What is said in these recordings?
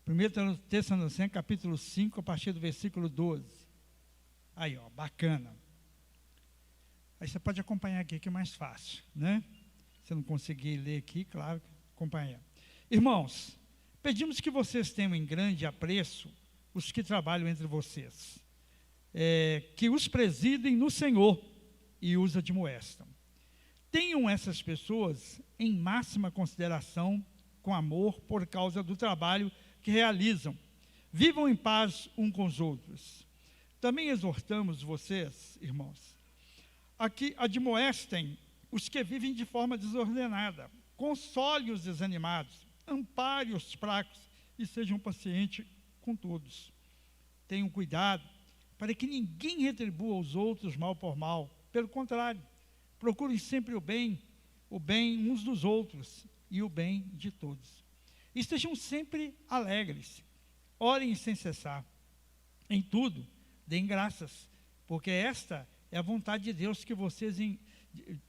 1 Tessalonicenses, capítulo 5, a partir do versículo 12. Aí, ó, bacana. Aí você pode acompanhar aqui, que é mais fácil, né? Se não conseguir ler aqui, claro, acompanha. Irmãos, pedimos que vocês tenham em grande apreço os que trabalham entre vocês, que os presidem no Senhor e os admoestam. Tenham essas pessoas em máxima consideração, com amor, por causa do trabalho que realizam. Vivam em paz uns com os outros. Também exortamos vocês, irmãos, a que admoestem os que vivem de forma desordenada, console os desanimados, ampare os fracos e sejam pacientes com todos. Tenham cuidado para que ninguém retribua aos outros mal por mal. Pelo contrário, procurem sempre o bem uns dos outros e o bem de todos. Estejam sempre alegres, orem sem cessar. Em tudo, deem graças, porque esta é a vontade de Deus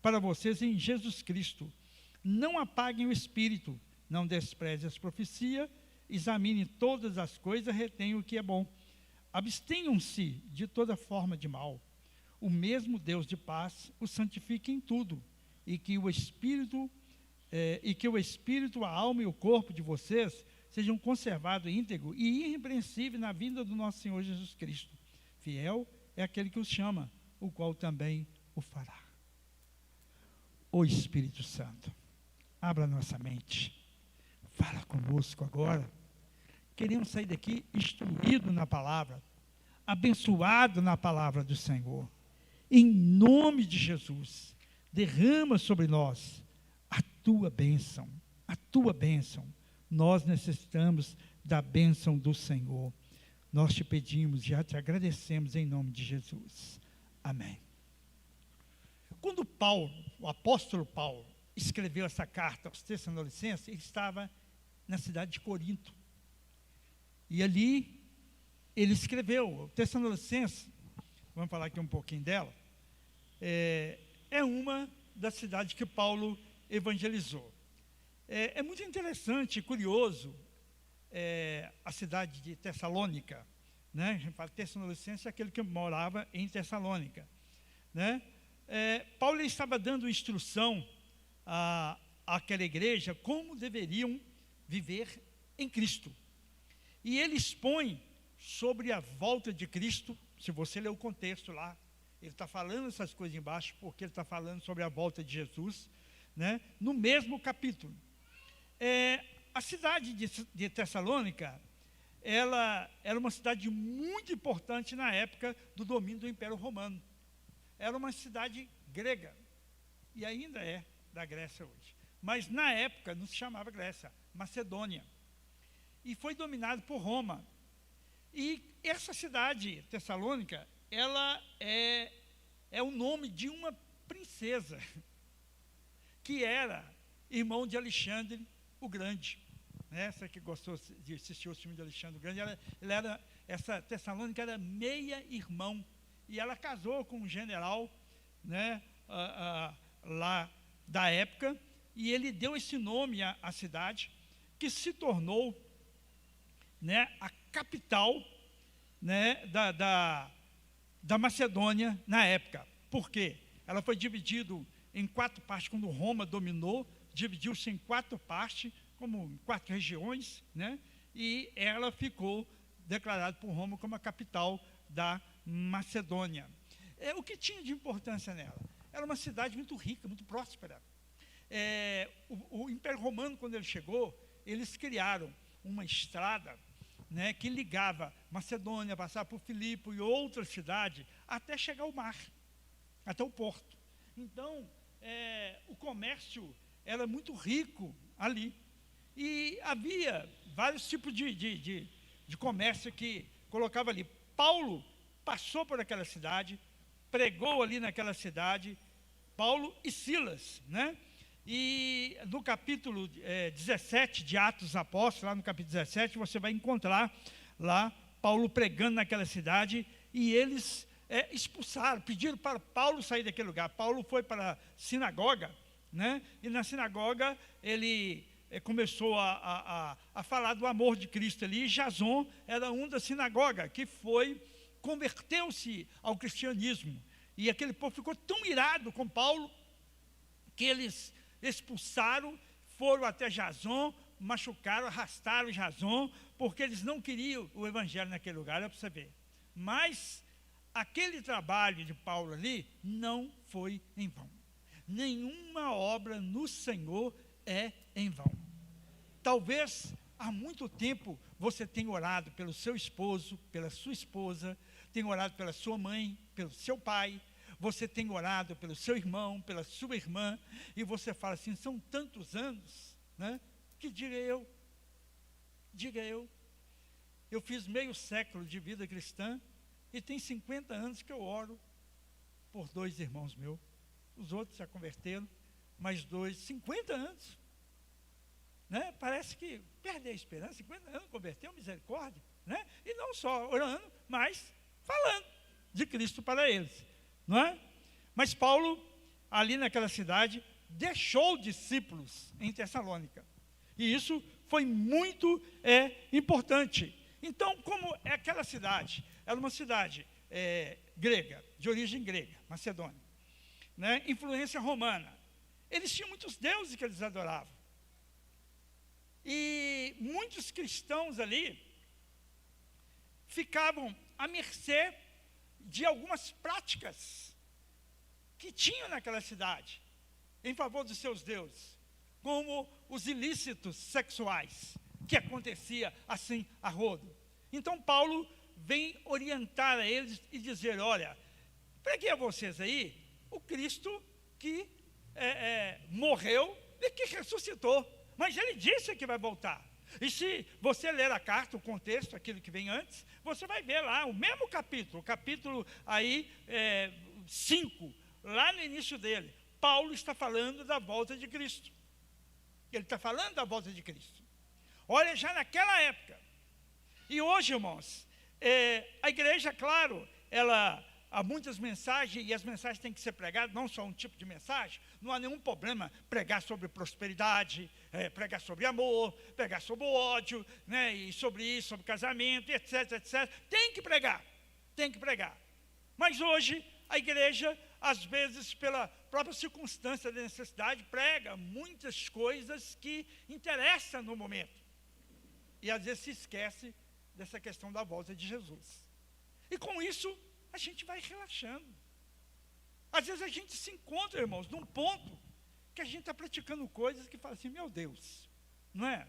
para vocês em Jesus Cristo. Não apaguem o espírito, não desprezem as profecias, examinem todas as coisas, retenham o que é bom. Abstenham-se de toda forma de mal. O mesmo Deus de paz os santifique em tudo, e que o Espírito, a alma e o corpo de vocês sejam conservados íntegros e irrepreensíveis na vinda do nosso Senhor Jesus Cristo. Fiel é aquele que os chama, o qual também o fará. O Espírito Santo, abra nossa mente, fala conosco agora. Queremos sair daqui instruído na palavra, abençoado na palavra do Senhor. Em nome de Jesus, derrama sobre nós a tua bênção, a tua bênção. Nós necessitamos da bênção do Senhor. Nós te pedimos, já te agradecemos em nome de Jesus. Amém. Quando Paulo, o apóstolo Paulo, escreveu essa carta aos Tessalonicenses, ele estava na cidade de Corinto. E ali ele escreveu, o Tessalonicenses, vamos falar aqui um pouquinho dela, é uma das cidades que Paulo evangelizou. É muito interessante e curioso a cidade de Tessalônica, né? A gente fala Tessalonicenses é aquele que morava em Tessalônica, né? Paulo estava dando instrução àquela igreja como deveriam viver em Cristo. E ele expõe sobre a volta de Cristo. Se você ler o contexto lá, ele está falando essas coisas embaixo, porque ele está falando sobre a volta de Jesus, né? No mesmo capítulo. A cidade de Tessalônica, ela era uma cidade muito importante na época do domínio do Império Romano. Era uma cidade grega, e ainda é da Grécia hoje. Mas na época não se chamava Grécia, Macedônia. E foi dominado por Roma. E essa cidade, Tessalônica, ela é o nome de uma princesa, que era irmão de Alexandre o Grande. Essa que gostou de assistir o filme de Alexandre o Grande, essa Tessalônica era meia-irmão. E ela casou com um general, né, lá da época, e ele deu esse nome à cidade, que se tornou, né, a capital, né, da Macedônia na época. Por quê? Ela foi dividida em 4 partes, quando Roma dominou, dividiu-se em 4 partes, como 4 regiões, né, e ela ficou declarada por Roma como a capital da Macedônia. O que tinha de importância nela? Era uma cidade muito rica, muito próspera. O Império Romano, quando ele chegou, eles criaram uma estrada, né, que ligava Macedônia, passava por Filipe e outras cidades, até chegar ao mar, até o porto. Então, o comércio era muito rico ali. E havia vários tipos de comércio que colocava ali. Paulo passou por aquela cidade, pregou ali naquela cidade, Paulo e Silas, né? E no capítulo 17 de Atos dos Apóstolos, lá no capítulo 17, você vai encontrar lá Paulo pregando naquela cidade, e eles expulsaram, pediram para Paulo sair daquele lugar. Paulo foi para a sinagoga, né? E na sinagoga ele começou a falar do amor de Cristo ali, e Jason era um da sinagoga, que converteu-se ao cristianismo. E aquele povo ficou tão irado com Paulo, que eles expulsaram, foram até Jason, machucaram, arrastaram Jason, porque eles não queriam o evangelho naquele lugar, é para você ver. Mas aquele trabalho de Paulo ali não foi em vão. Nenhuma obra no Senhor é em vão. Talvez há muito tempo você tenha orado pelo seu esposo, pela sua esposa, tenha orado pela sua mãe, pelo seu pai, você tem orado pelo seu irmão, pela sua irmã, e você fala assim, são tantos anos, né, que diga eu fiz meio século de vida cristã, e tem 50 anos que eu oro por 2 irmãos meus, os outros já converteram, mais 2, 50 anos, né? Parece que perdeu a esperança, 50 anos converteu, misericórdia, né? E não só orando, mas falando de Cristo para eles, não é? Mas Paulo, ali naquela cidade, deixou discípulos em Tessalônica, e isso foi muito importante. Então, como é aquela cidade, era uma cidade grega, de origem grega, Macedônia, né? Influência romana, eles tinham muitos deuses que eles adoravam, e muitos cristãos ali ficavam à mercê de algumas práticas que tinham naquela cidade, em favor dos seus deuses, como os ilícitos sexuais, que acontecia assim a rodo. Então Paulo vem orientar a eles e dizer, olha, preguei a vocês aí o Cristo que morreu e que ressuscitou, mas ele disse que vai voltar. E se você ler a carta, o contexto, aquilo que vem antes, você vai ver lá o mesmo capítulo, o capítulo aí 5, lá no início dele, Paulo está falando da volta de Cristo. Ele está falando da volta de Cristo. Olha, já naquela época. E hoje, irmãos, a igreja, claro, há muitas mensagens, e as mensagens têm que ser pregadas, não só um tipo de mensagem, não há nenhum problema pregar sobre prosperidade, pregar sobre amor, pregar sobre o ódio, né, e sobre isso, sobre casamento, etc, etc. Tem que pregar. Mas hoje, a igreja, às vezes, pela própria circunstância da necessidade, prega muitas coisas que interessam no momento. E às vezes se esquece dessa questão da volta de Jesus. E com isso, a gente vai relaxando. Às vezes a gente se encontra, irmãos, num ponto que a gente está praticando coisas que fala assim, meu Deus, não é?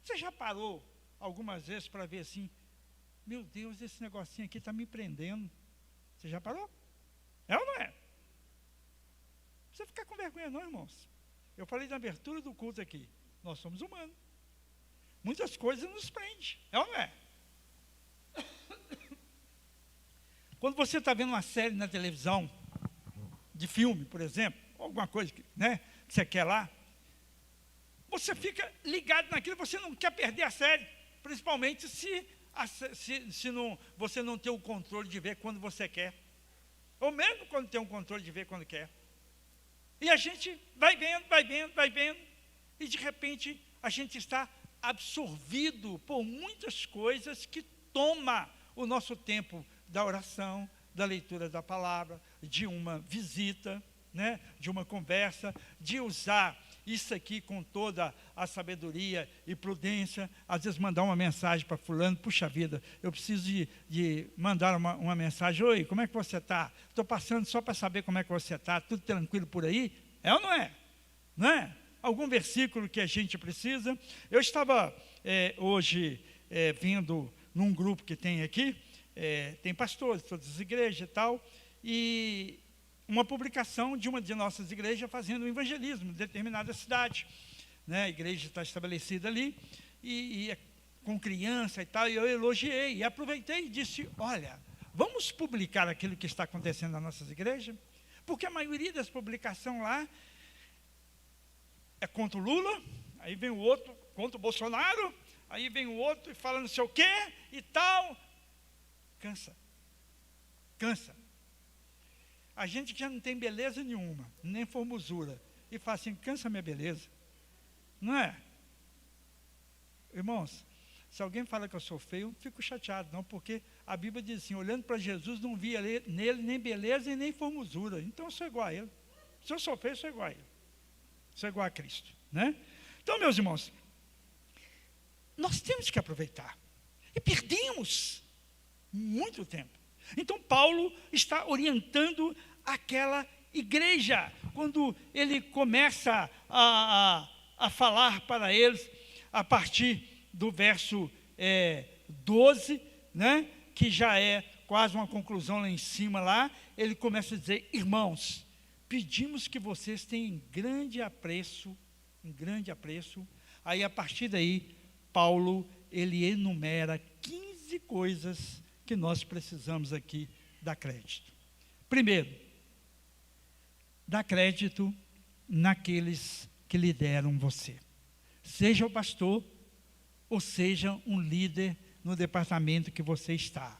Você já parou algumas vezes para ver assim, meu Deus, esse negocinho aqui está me prendendo. Você já parou? É ou não é? Não precisa ficar com vergonha não, irmãos. Eu falei na abertura do culto aqui, nós somos humanos. Muitas coisas nos prendem, é ou não é? Quando você está vendo uma série na televisão, de filme, por exemplo, alguma coisa que você quer lá, você fica ligado naquilo, você não quer perder a série, principalmente se você não tem o controle de ver quando você quer, ou mesmo quando tem o controle de ver quando quer. E a gente vai vendo, e de repente a gente está absorvido por muitas coisas que toma o nosso tempo da oração, da leitura da palavra, de uma visita, né, de uma conversa, de usar isso aqui com toda a sabedoria e prudência, às vezes mandar uma mensagem para fulano, puxa vida, eu preciso de mandar uma mensagem, oi, como é que você está? Estou passando só para saber como é que você está, tudo tranquilo por aí? É ou não é? Não é? Algum versículo que a gente precisa? Eu estava hoje vindo num grupo que tem aqui, tem pastores, todas as igrejas e tal, e uma publicação de uma de nossas igrejas fazendo um evangelismo em determinada cidade, né? A igreja está estabelecida ali, e com criança e tal, e eu elogiei, e aproveitei e disse, olha, vamos publicar aquilo que está acontecendo nas nossas igrejas, porque a maioria das publicações lá é contra o Lula, aí vem o outro contra o Bolsonaro, aí vem o outro e fala não sei o quê e tal. Cansa. A gente que já não tem beleza nenhuma, nem formosura, e fala assim, cansa minha beleza. Não é? Irmãos, se alguém fala que eu sou feio, eu não fico chateado, não, porque a Bíblia diz assim, olhando para Jesus, não via nele nem beleza e nem formosura. Então eu sou igual a ele. Se eu sou feio, eu sou igual a ele. Sou igual a Cristo, né? Então, meus irmãos, nós temos que aproveitar. E perdemos muito tempo. Então, Paulo está orientando aquela igreja, quando ele começa a falar para eles, a partir do verso 12, né, que já é quase uma conclusão lá em cima, lá, ele começa a dizer, irmãos, pedimos que vocês tenham grande apreço, aí a partir daí, Paulo, ele enumera 15 coisas que nós precisamos aqui dar crédito. Primeiro, dá crédito naqueles que lideram você. Seja o pastor, ou seja um líder no departamento que você está.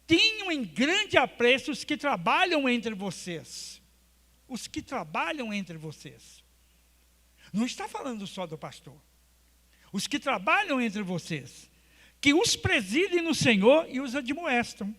Tenham em grande apreço os que trabalham entre vocês. Os que trabalham entre vocês. Não está falando só do pastor. Os que trabalham entre vocês, que os presidem no Senhor e os admoestam.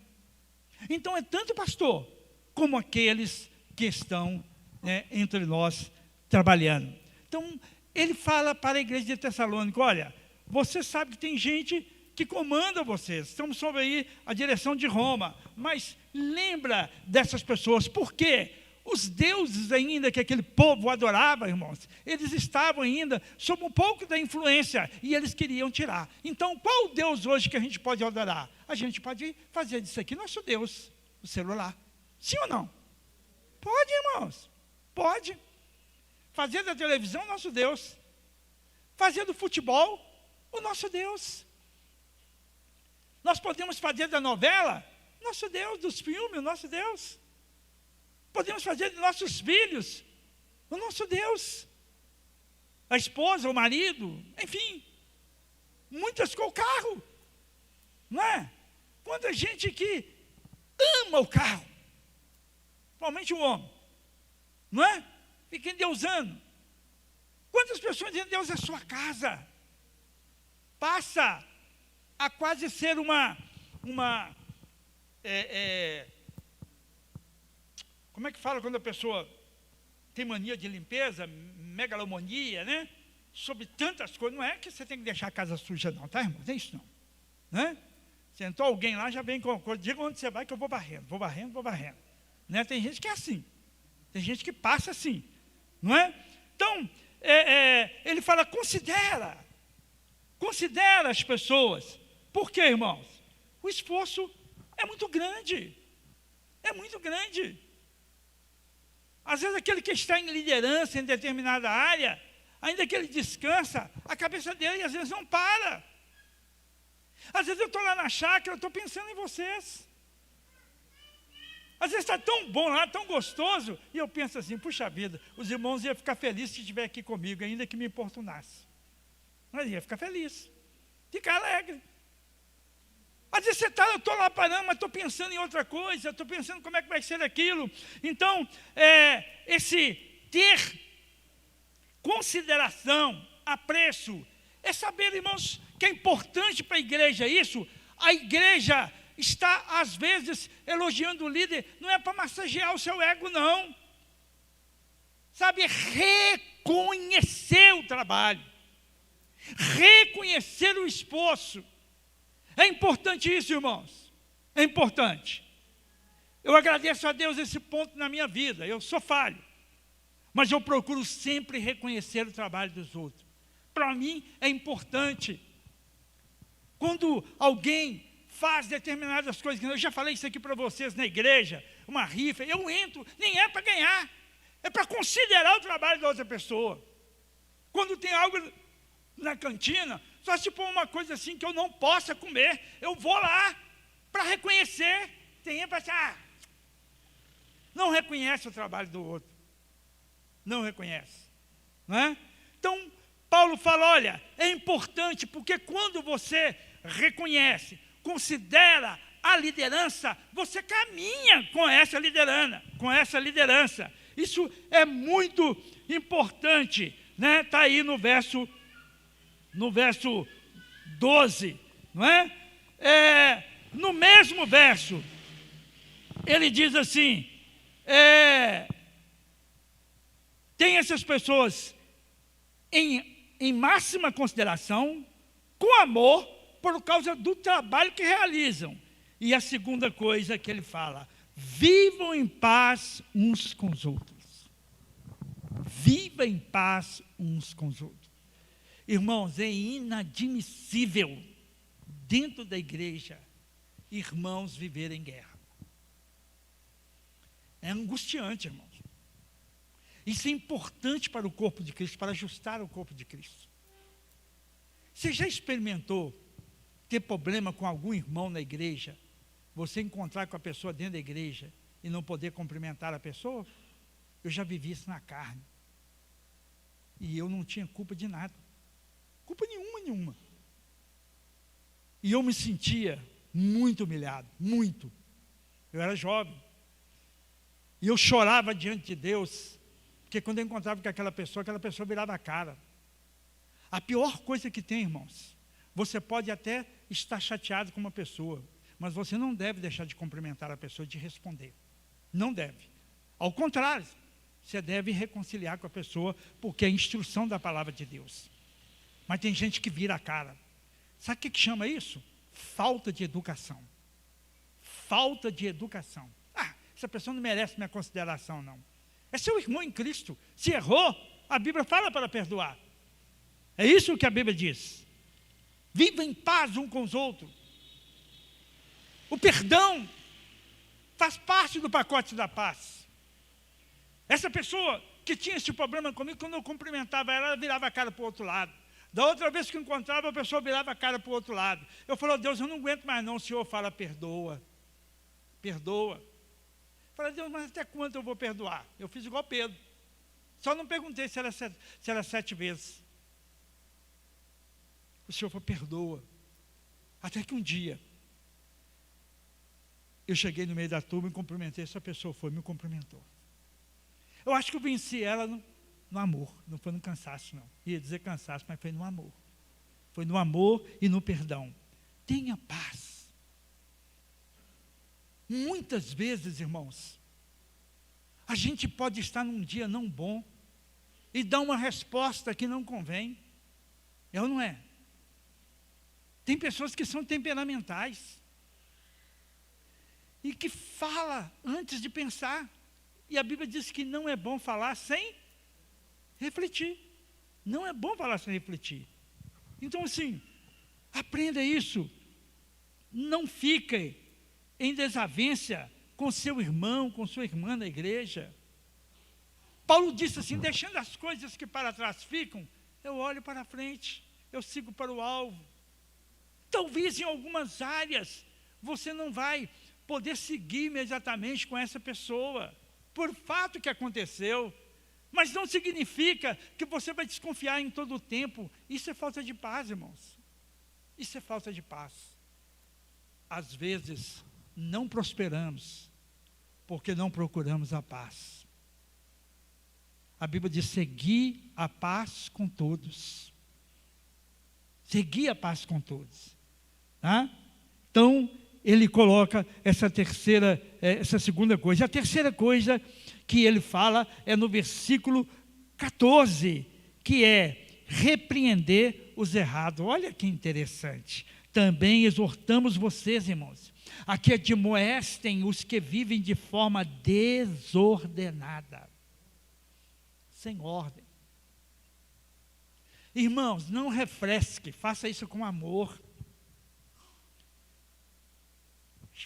Então é tanto o pastor, como aqueles que estão, né, entre nós, trabalhando. Então, ele fala para a igreja de Tessalônica, olha, você sabe que tem gente que comanda vocês, estamos sob aí a direção de Roma, mas lembra dessas pessoas, por quê? Os deuses ainda que aquele povo adorava, irmãos, eles estavam ainda sob um pouco da influência e eles queriam tirar. Então, qual o Deus hoje que a gente pode adorar? A gente pode fazer disso aqui nosso Deus, o celular. Sim ou não? Pode, irmãos. Pode. Fazer da televisão nosso Deus. Fazer do futebol o nosso Deus. Nós podemos fazer da novela nosso Deus, dos filmes, o nosso Deus. Podemos fazer de nossos filhos o nosso Deus. A esposa, o marido, enfim. Muitas com o carro. Não é? Quanta gente que ama o carro. Principalmente o homem. Não é? Fica endeusando. Quantas pessoas dizem Deus é sua casa? Passa a quase ser como é que fala quando a pessoa tem mania de limpeza, megalomania, né? Sobre tantas coisas. Não é que você tem que deixar a casa suja não, tá, irmão? Não é isso não. Né? Sentou alguém lá, já vem com coisa. Diga onde você vai que eu vou varrendo. Né? Tem gente que é assim. Tem gente que passa assim. Não é? Então, ele fala, considera as pessoas. Por quê, irmãos? O esforço é muito grande. É muito grande. Às vezes aquele que está em liderança em determinada área, ainda que ele descansa, a cabeça dele às vezes não para. Às vezes eu estou lá na chácara, eu estou pensando em vocês. Às vezes está tão bom lá, tão gostoso, e eu penso assim, puxa vida, os irmãos iam ficar felizes se estiver aqui comigo, ainda que me importunasse. Mas ia ficar feliz, ficar alegre. Às vezes eu estou lá parando, mas estou pensando em outra coisa, estou pensando como é que vai ser aquilo. Então, esse ter consideração, apreço, é saber, irmãos, que é importante para a igreja isso. A igreja está, às vezes, elogiando o líder, não é para massagear o seu ego, não. Sabe, reconhecer o trabalho, reconhecer o esforço. É importante isso, irmãos. É importante. Eu agradeço a Deus esse ponto na minha vida. Eu sou falho. Mas eu procuro sempre reconhecer o trabalho dos outros. Para mim é importante. Quando alguém faz determinadas coisas, eu já falei isso aqui para vocês na igreja, uma rifa, eu entro, nem é para ganhar. É para considerar o trabalho da outra pessoa. Quando tem algo na cantina, só se for uma coisa assim que eu não possa comer, eu vou lá para reconhecer. Tem gente para achar, não reconhece o trabalho do outro. Não reconhece. Não é? Então, Paulo fala, olha, é importante, porque quando você reconhece, considera a liderança, você caminha com essa liderança. Isso é muito importante, né? Está aí no verso 12, não é? No mesmo verso, ele diz assim, tem essas pessoas em máxima consideração, com amor, por causa do trabalho que realizam. E a segunda coisa que ele fala, vivam em paz uns com os outros. Viva em paz uns com os outros. Irmãos, é inadmissível dentro da igreja irmãos viverem em guerra. É angustiante, irmãos. Isso é importante para o corpo de Cristo, para ajustar o corpo de Cristo. Você já experimentou ter problema com algum irmão na igreja, você encontrar com a pessoa dentro da igreja e não poder cumprimentar a pessoa? Eu já vivi isso na carne. E eu não tinha culpa de nada. Culpa nenhuma. E eu me sentia muito humilhado, muito. Eu era jovem. E eu chorava diante de Deus, porque quando eu encontrava com aquela pessoa virava a cara. A pior coisa que tem, irmãos, você pode até estar chateado com uma pessoa, mas você não deve deixar de cumprimentar a pessoa, de responder. Não deve. Ao contrário, você deve reconciliar com a pessoa, porque é a instrução da palavra de Deus. Mas tem gente que vira a cara. Sabe o que chama isso? Falta de educação. Falta de educação. Essa pessoa não merece minha consideração, não. É seu irmão em Cristo. Se errou, a Bíblia fala para perdoar. É isso que a Bíblia diz. Viva em paz um com os outros. O perdão faz parte do pacote da paz. Essa pessoa que tinha esse problema comigo, quando eu cumprimentava ela virava a cara para o outro lado. Da outra vez que eu encontrava, a pessoa virava a cara para o outro lado. Eu falei, Deus, eu não aguento mais não. O Senhor fala, perdoa. Perdoa. Eu falei, Deus, mas até quando eu vou perdoar? Eu fiz igual Pedro. Só não perguntei se era 7 vezes. O Senhor falou, perdoa. Até que um dia, eu cheguei no meio da turma e cumprimentei. Essa pessoa me cumprimentou. Eu acho que eu venci ela no amor, não foi no cansaço, não. Ia dizer cansaço, mas foi no amor. Foi no amor e no perdão. Tenha paz. Muitas vezes, irmãos, a gente pode estar num dia não bom e dar uma resposta que não convém. É ou não é? Tem pessoas que são temperamentais e que fala antes de pensar. E a Bíblia diz que não é bom falar sem refletir. Não é bom falar sem refletir. Então, assim, aprenda isso. Não fique em desavença com seu irmão, com sua irmã na igreja. Paulo disse assim, deixando as coisas que para trás ficam, eu olho para frente, eu sigo para o alvo. Talvez em algumas áreas você não vai poder seguir imediatamente com essa pessoa, por fato que aconteceu, mas não significa que você vai desconfiar em todo o tempo. Isso é falta de paz, irmãos. Isso é falta de paz. Às vezes, não prosperamos, porque não procuramos a paz. A Bíblia diz, segui a paz com todos. Segui a paz com todos. Tá? Então, ele coloca essa segunda coisa. A terceira coisa que ele fala é no versículo 14, que é repreender os errados. Olha que interessante. Também exortamos vocês, irmãos, a que admoestem os que vivem de forma desordenada, sem ordem. Irmãos, não refresque, faça isso com amor.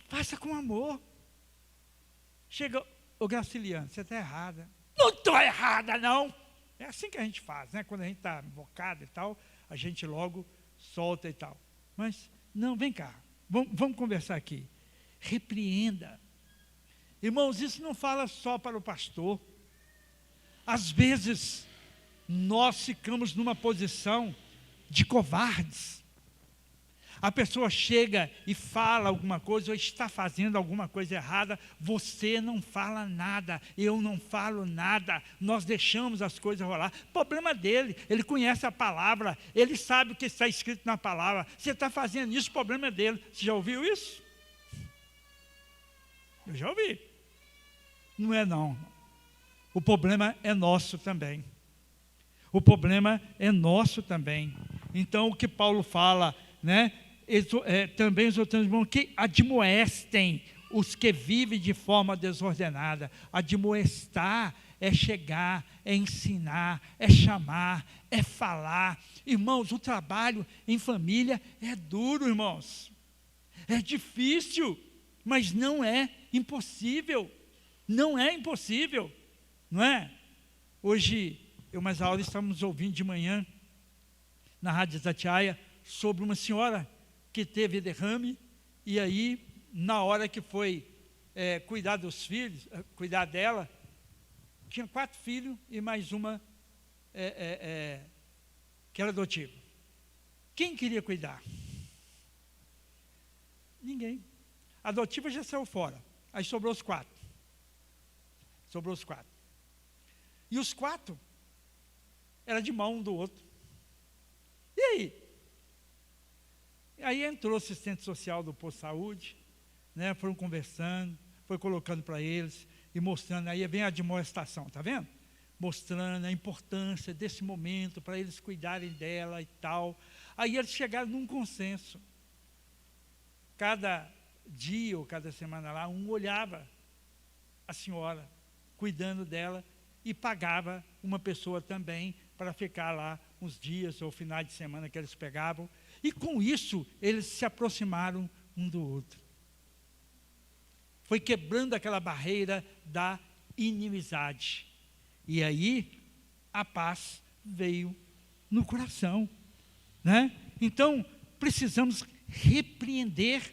Faça com amor. Chega, ô Graciliano, você está errada. Não estou errada, não. É assim que a gente faz, né? Quando a gente está invocado e tal, a gente logo solta e tal. Mas, não, vem cá, vamos conversar aqui. Repreenda. Irmãos, isso não fala só para o pastor. Às vezes, nós ficamos numa posição de covardes. A pessoa chega e fala alguma coisa, ou está fazendo alguma coisa errada, você não fala nada, eu não falo nada, nós deixamos as coisas rolar. Problema dele, ele conhece a palavra, ele sabe o que está escrito na palavra. Você está fazendo isso, o problema é dele. Você já ouviu isso? Eu já ouvi. Não é não. O problema é nosso também. O problema é nosso também. Então, o que Paulo fala, né? Também os outros irmãos que admoestem os que vivem de forma desordenada. Admoestar é chegar, é ensinar, é chamar, é falar. Irmãos, o trabalho em família é duro, irmãos. É difícil, mas não é impossível. Não é impossível, não é? Hoje, eu mais a hora estamos ouvindo de manhã, na Rádio Itatiaia, sobre uma senhora que teve derrame, e aí, na hora que foi cuidar dos filhos, cuidar dela, tinha 4 filhos e mais uma que era adotiva. Quem queria cuidar? Ninguém. A adotiva já saiu fora, aí sobrou os 4. E os 4 era de mão um do outro. E aí? Aí entrou o assistente social do posto de saúde, né, foram conversando, foi colocando para eles e mostrando, aí vem a admoestação, está vendo? Mostrando a importância desse momento para eles cuidarem dela e tal. Aí eles chegaram num consenso. Cada dia ou cada semana lá, um olhava a senhora cuidando dela e pagava uma pessoa também para ficar lá uns dias ou finais de semana que eles pegavam. E com isso, eles se aproximaram um do outro. Foi quebrando aquela barreira da inimizade. E aí, a paz veio no coração, né? Então, precisamos repreender,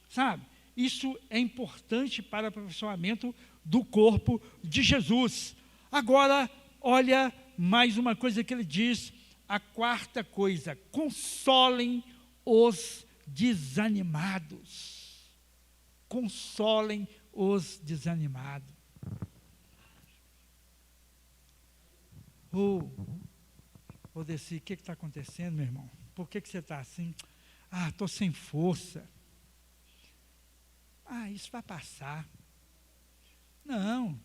sabe? Isso é importante para o aperfeiçoamento do corpo de Jesus. Agora, olha mais uma coisa que ele diz, a 4ª coisa: consolem os desanimados. Consolem os desanimados. Odeci, o que está acontecendo, meu irmão? Por que você está assim? Estou sem força. Isso vai passar. Não,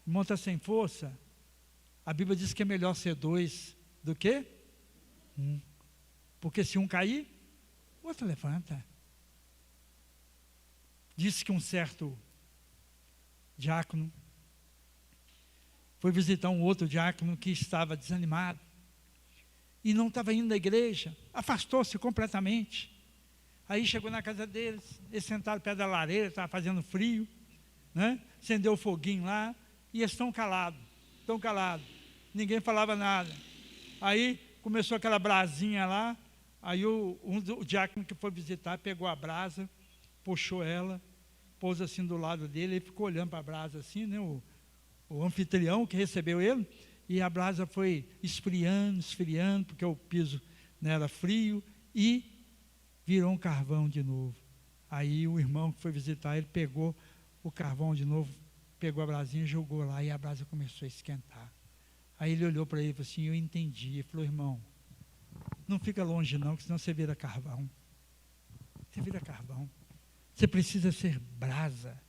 irmão está sem força. A Bíblia diz que é melhor ser 2 do que 1. Porque se um cair, o outro levanta. Diz que um certo diácono foi visitar um outro diácono que estava desanimado e não estava indo à igreja, afastou-se completamente. Aí chegou na casa deles, eles sentaram perto da lareira, estava fazendo frio, né? Acendeu o foguinho lá e eles estão calados, ninguém falava nada. Aí começou aquela brasinha lá, aí o diácono que foi visitar pegou a brasa, puxou ela, pôs assim do lado dele, ele ficou olhando para a brasa assim, né? O anfitrião que recebeu ele, e a brasa foi esfriando, porque o piso, né, era frio, e virou um carvão de novo. Aí o irmão que foi visitar ele pegou o carvão de novo, pegou a brasinha, jogou lá, e a brasa começou a esquentar. Aí ele olhou para ele e falou assim: eu entendi. Ele falou: irmão, não fica longe não, que senão você vira carvão. Você vira carvão. Você precisa ser brasa,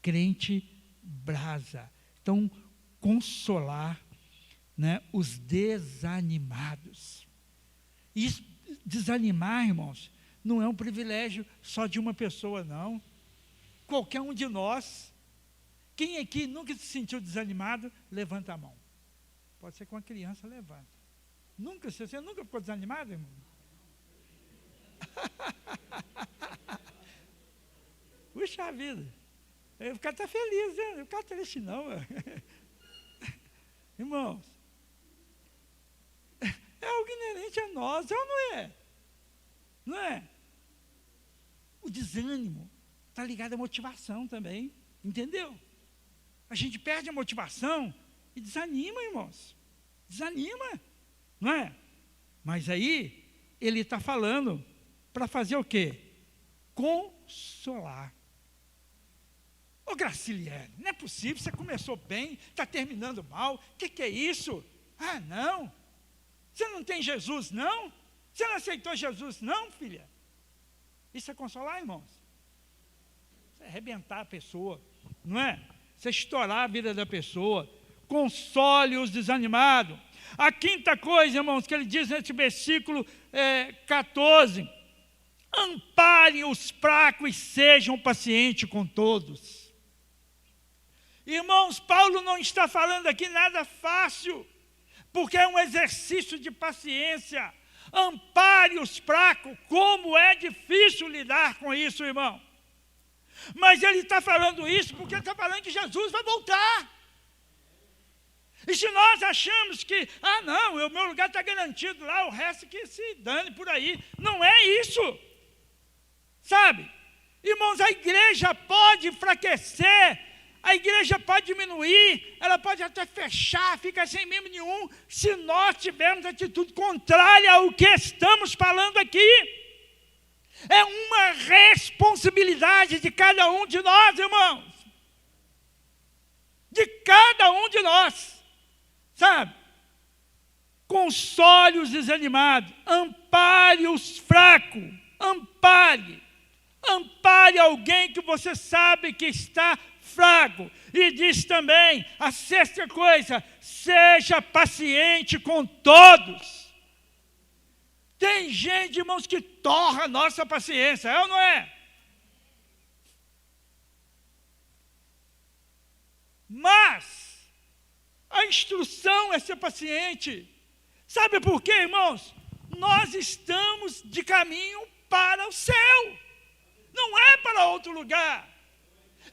crente brasa. Então, consolar, né, os desanimados. E desanimar, irmãos, não é um privilégio só de uma pessoa, não. Qualquer um de nós. Quem aqui nunca se sentiu desanimado, levanta a mão. Pode ser com uma criança, levanta. Você nunca ficou desanimado, irmão? Puxa vida. O cara está feliz, né? O cara está triste não. Irmãos, é algo inerente a nós, ou não é? Não é? O desânimo está ligado à motivação também, entendeu? A gente perde a motivação e desanima, irmãos. Desanima, não é? Mas aí, ele está falando para fazer o quê? Consolar. Ô Graciliane, não é possível, você começou bem, está terminando mal, o que é isso? Ah, não, você não tem Jesus, não? Você não aceitou Jesus, não, filha? Isso é consolar, irmãos? Isso é arrebentar a pessoa, não é? Isso é estourar a vida da pessoa. Console os desanimados. A quinta coisa, irmãos, que ele diz nesse versículo 14: amparem os fracos e sejam pacientes com todos. Irmãos, Paulo não está falando aqui nada fácil, porque é um exercício de paciência. Ampare os fracos. Como é difícil lidar com isso, irmão. Mas ele está falando isso porque ele está falando que Jesus vai voltar. E se nós achamos que, não, o meu lugar está garantido lá, o resto que se dane por aí. Não é isso. Sabe? Irmãos, a igreja pode enfraquecer, a igreja pode diminuir, ela pode até fechar, ficar sem membro nenhum, se nós tivermos atitude contrária ao que estamos falando aqui. É uma responsabilidade de cada um de nós, irmãos. De cada um de nós. Sabe? Console os desanimados, ampare os fracos, ampare alguém que você sabe que está fraco. E diz também, a sexta coisa, seja paciente com todos. Tem gente, irmãos, que torra a nossa paciência, é ou não é? Mas a instrução é ser paciente. Sabe por quê, irmãos? Nós estamos de caminho para o céu. Não é para outro lugar.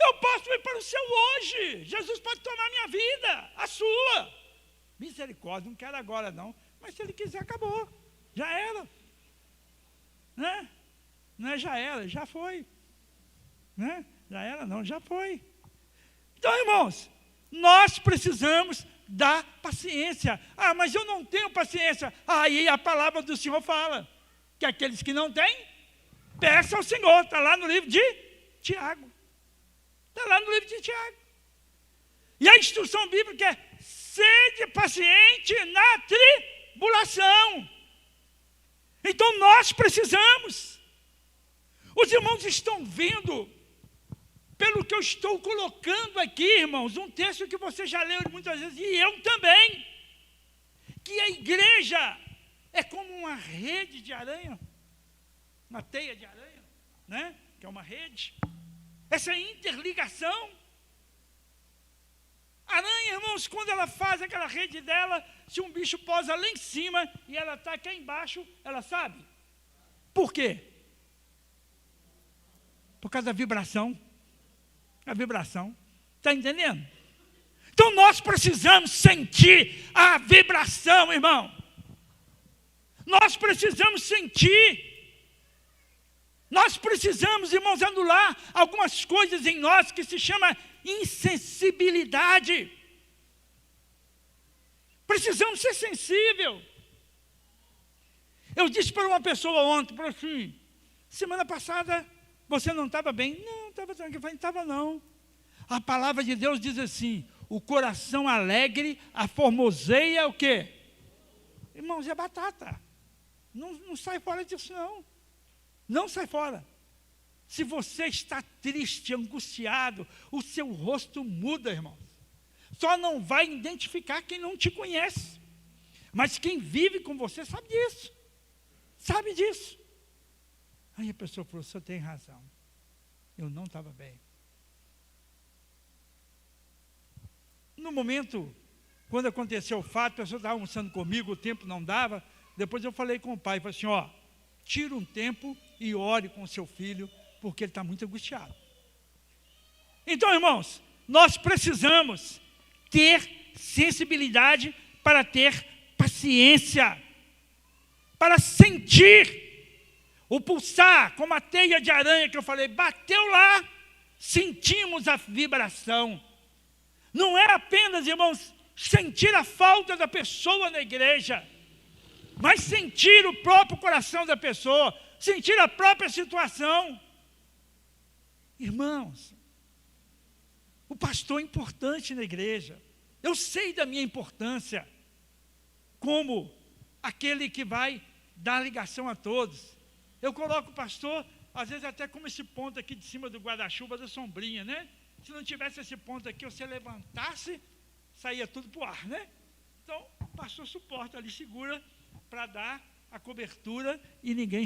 Eu posso ir para o céu hoje. Jesus pode tomar minha vida, a sua. Misericórdia, não quero agora não. Mas se ele quiser, acabou. Já era. Né? Não é já era, já foi. Né? Já era não, já foi. Então, irmãos, nós precisamos da paciência. Mas eu não tenho paciência. Aí a palavra do Senhor fala que aqueles que não têm, peça ao Senhor. Está lá no livro de Tiago. Está lá no livro de Tiago. E a instrução bíblica é: sede paciente na tribulação. Então nós precisamos. Os irmãos estão vendo, pelo que eu estou colocando aqui, irmãos, um texto que você já leu muitas vezes, e eu também, que a igreja é como uma rede de aranha, uma teia de aranha, né? Que é uma rede. Essa interligação. A aranha, irmãos, quando ela faz aquela rede dela, se um bicho posa lá em cima e ela está aqui embaixo, ela sabe. Por quê? Por causa da vibração. A vibração. Está entendendo? Então nós precisamos sentir a vibração, irmão. Nós precisamos sentir. Nós precisamos, irmãos, anular algumas coisas em nós que se chama insensibilidade. Precisamos ser sensível. Eu disse para uma pessoa ontem, falei assim: semana passada você não estava bem? Não, estava tranquilo. Não estava não. A palavra de Deus diz assim: o coração alegre aformoseia o quê? Irmãos, é batata. Não sai fora disso não. Não sai fora. Se você está triste, angustiado, o seu rosto muda, irmãos. Só não vai identificar quem não te conhece. Mas quem vive com você sabe disso. Sabe disso. Aí a pessoa falou: o senhor tem razão. Eu não estava bem. No momento, quando aconteceu o fato, a pessoa estava almoçando comigo, o tempo não dava. Depois eu falei com o pai, falei assim: tira um tempo e ore com o seu filho, porque ele está muito angustiado. Então, irmãos, nós precisamos ter sensibilidade para ter paciência, para sentir o pulsar, como a teia de aranha que eu falei, bateu lá, sentimos a vibração. Não é apenas, irmãos, sentir a falta da pessoa na igreja, mas sentir o próprio coração da pessoa. sentir a própria situação. Irmãos, o pastor é importante na igreja. Eu sei da minha importância como aquele que vai dar ligação a todos. Eu coloco o pastor, às vezes até como esse ponto aqui de cima do guarda-chuva da sombrinha, né? Se não tivesse esse ponto aqui, você levantasse, saía tudo para o ar, né? Então, o pastor suporta ali, segura para dar a cobertura e ninguém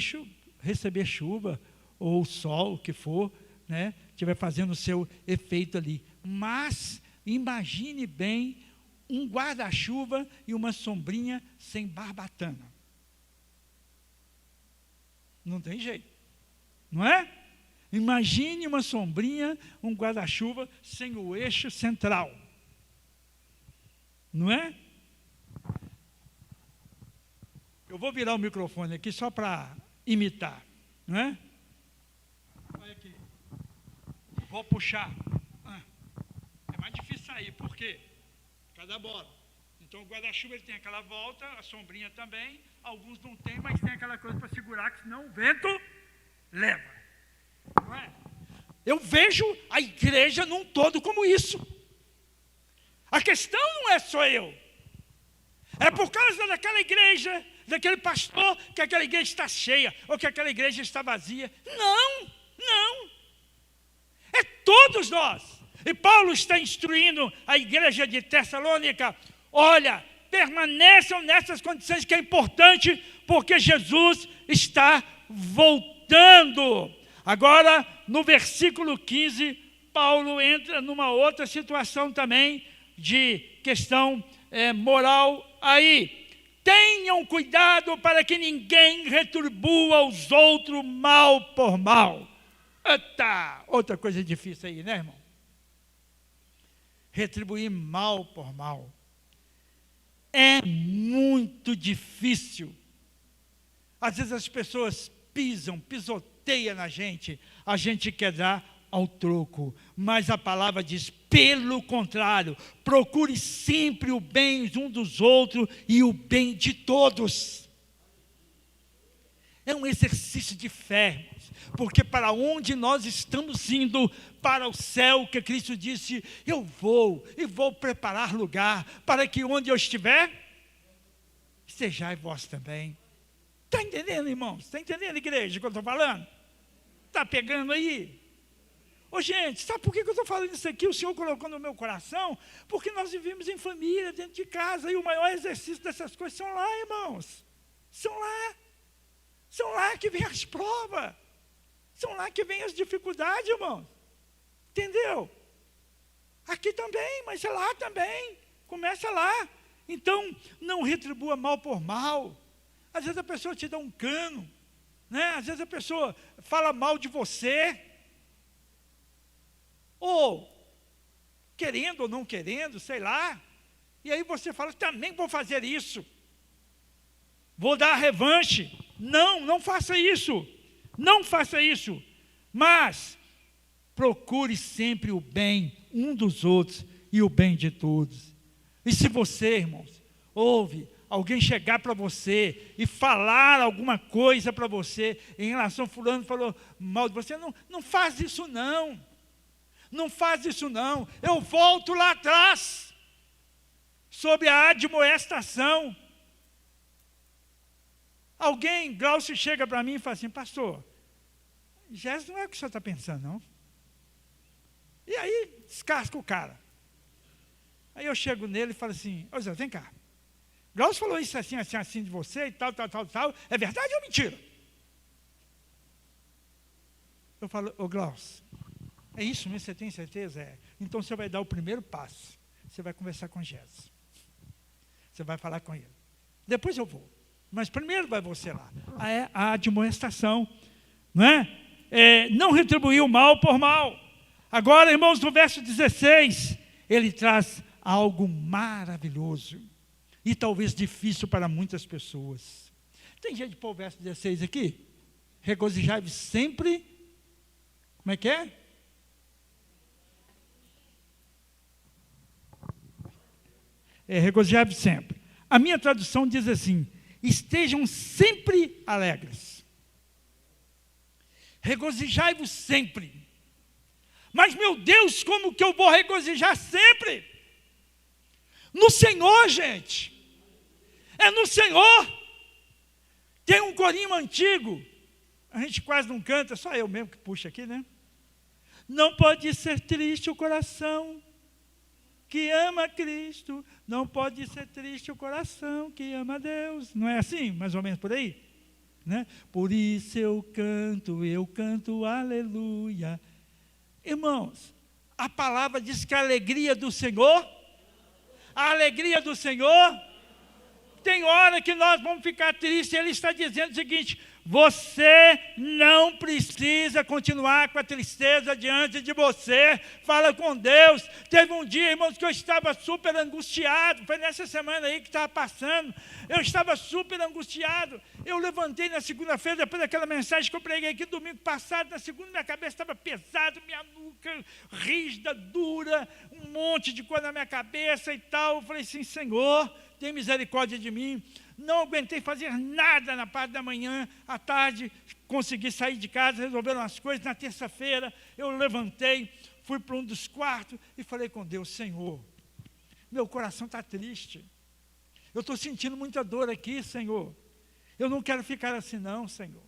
receber chuva ou sol, o que for, né? Estiver fazendo o seu efeito ali. Mas, imagine bem um guarda-chuva e uma sombrinha sem barbatana. Não tem jeito, não é? Imagine uma sombrinha, um guarda-chuva sem o eixo central. Não é? Eu vou virar o microfone aqui só para imitar, não é? Olha aqui. Vou puxar. É mais difícil sair, por quê? Por causa da bola. Então o guarda-chuva ele tem aquela volta, a sombrinha também. Alguns não tem, mas tem aquela coisa para segurar, que senão o vento leva. Não é? Eu vejo a igreja num todo como isso. A questão não é só eu. É por causa daquela igreja, daquele pastor, que aquela igreja está cheia, ou que aquela igreja está vazia. Não, não. É todos nós. E Paulo está instruindo a igreja de Tessalônica: olha, permaneçam nessas condições, que é importante, porque Jesus está voltando. Agora, no versículo 15, Paulo entra numa outra situação também, de questão moral aí. Tenham cuidado para que ninguém retribua aos outros mal por mal. Eita, outra coisa difícil aí, né, irmão? Retribuir mal por mal. É muito difícil. Às vezes as pessoas pisoteiam na gente, a gente quer dar ao troco, mas a palavra diz: pelo contrário, procure sempre o bem um dos outros e o bem de todos. É um exercício de fé, porque para onde nós estamos indo, para o céu, que Cristo disse: eu vou e vou preparar lugar, para que onde eu estiver, estejais vós também. Está entendendo, irmãos? Está entendendo, igreja, o que eu estou falando? Está pegando aí? Ô gente, sabe por que eu estou falando isso aqui? O Senhor colocou no meu coração, porque nós vivemos em família, dentro de casa, e o maior exercício dessas coisas são lá, irmãos. São lá. São lá que vem as provas. São lá que vem as dificuldades, irmãos. Entendeu? Aqui também, mas é lá também. Começa lá. Então, não retribua mal por mal. Às vezes a pessoa te dá um cano, né? Às vezes a pessoa fala mal de você. Ou, querendo ou não querendo, sei lá. E aí você fala: também vou fazer isso. Vou dar a revanche. Não, não faça isso. Não faça isso. Mas procure sempre o bem um dos outros e o bem de todos. E se você, irmãos, ouve alguém chegar para você e falar alguma coisa para você em relação a fulano falou mal de você, não faz isso não. Não faz isso não. Eu volto lá atrás, sob a admoestação. Alguém, Glaucio, chega para mim e fala assim: pastor, Jesus não é o que o senhor está pensando, não. E aí, descasca o cara. Aí eu chego nele e falo assim: ô Zé, vem cá. Glaucio falou isso assim, assim, assim de você e tal, tal, tal, tal. É verdade ou mentira? Eu falo: ô Glaucio, é isso mesmo, você tem certeza? É. Então você vai dar o primeiro passo. Você vai conversar com Jesus. Você vai falar com ele. Depois eu vou. Mas primeiro vai você lá. A admoestação, não é? Não retribuir o mal por mal. Agora, irmãos, no verso 16, ele traz algo maravilhoso e talvez difícil para muitas pessoas. Tem jeito de pôr o verso 16 aqui? Regozijai-vos sempre. Como é que é? Regozijai-vos sempre. A minha tradução diz assim: estejam sempre alegres. regozijai-vos sempre. Mas, meu Deus, como que eu vou regozijar sempre? No Senhor, gente. É no Senhor. Tem um corinho antigo, a gente quase não canta, só eu mesmo que puxo aqui, né? Não pode ser triste o coração que ama Cristo, não pode ser triste o coração que ama Deus. Não é assim, mais ou menos por aí? Né? Por isso eu canto aleluia. Irmãos, a palavra diz que a alegria do Senhor, tem hora que nós vamos ficar tristes. Ele está dizendo o seguinte: você não precisa continuar com a tristeza diante de você. Fala com Deus. Teve um dia, irmãos, que eu estava super angustiado. Foi nessa semana aí que estava passando. Eu estava super angustiado. Eu levantei na segunda-feira, depois daquela mensagem que eu preguei aqui domingo passado. Na segunda, minha cabeça estava pesada, minha nuca rígida, dura, um monte de coisa na minha cabeça e tal. Eu falei assim: Senhor, tem misericórdia de mim. Não aguentei fazer nada na parte da manhã. À tarde, consegui sair de casa, resolver umas coisas. Na terça-feira, eu levantei, fui para um dos quartos e falei com Deus: Senhor, meu coração está triste. Eu estou sentindo muita dor aqui, Senhor. Eu não quero ficar assim não, Senhor.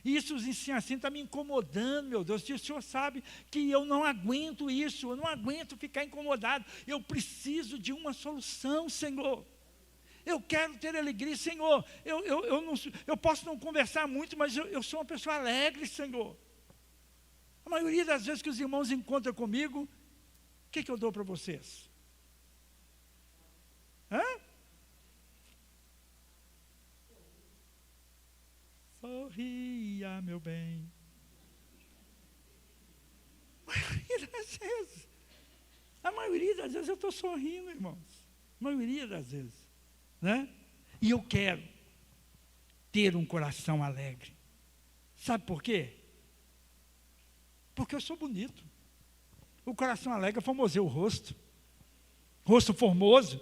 Isso assim está me incomodando, meu Deus. E o Senhor sabe que eu não aguento isso. Eu não aguento ficar incomodado. Eu preciso de uma solução, Senhor. Eu quero ter alegria, Senhor. Eu posso não conversar muito, mas eu sou uma pessoa alegre, Senhor. A maioria das vezes que os irmãos encontram comigo, o que eu dou para vocês? Sorria, meu bem. A maioria das vezes eu estou sorrindo, irmãos. A maioria das vezes. Né? E eu quero ter um coração alegre. Sabe por quê? Porque eu sou bonito. O coração alegre formoseia o rosto. Rosto formoso,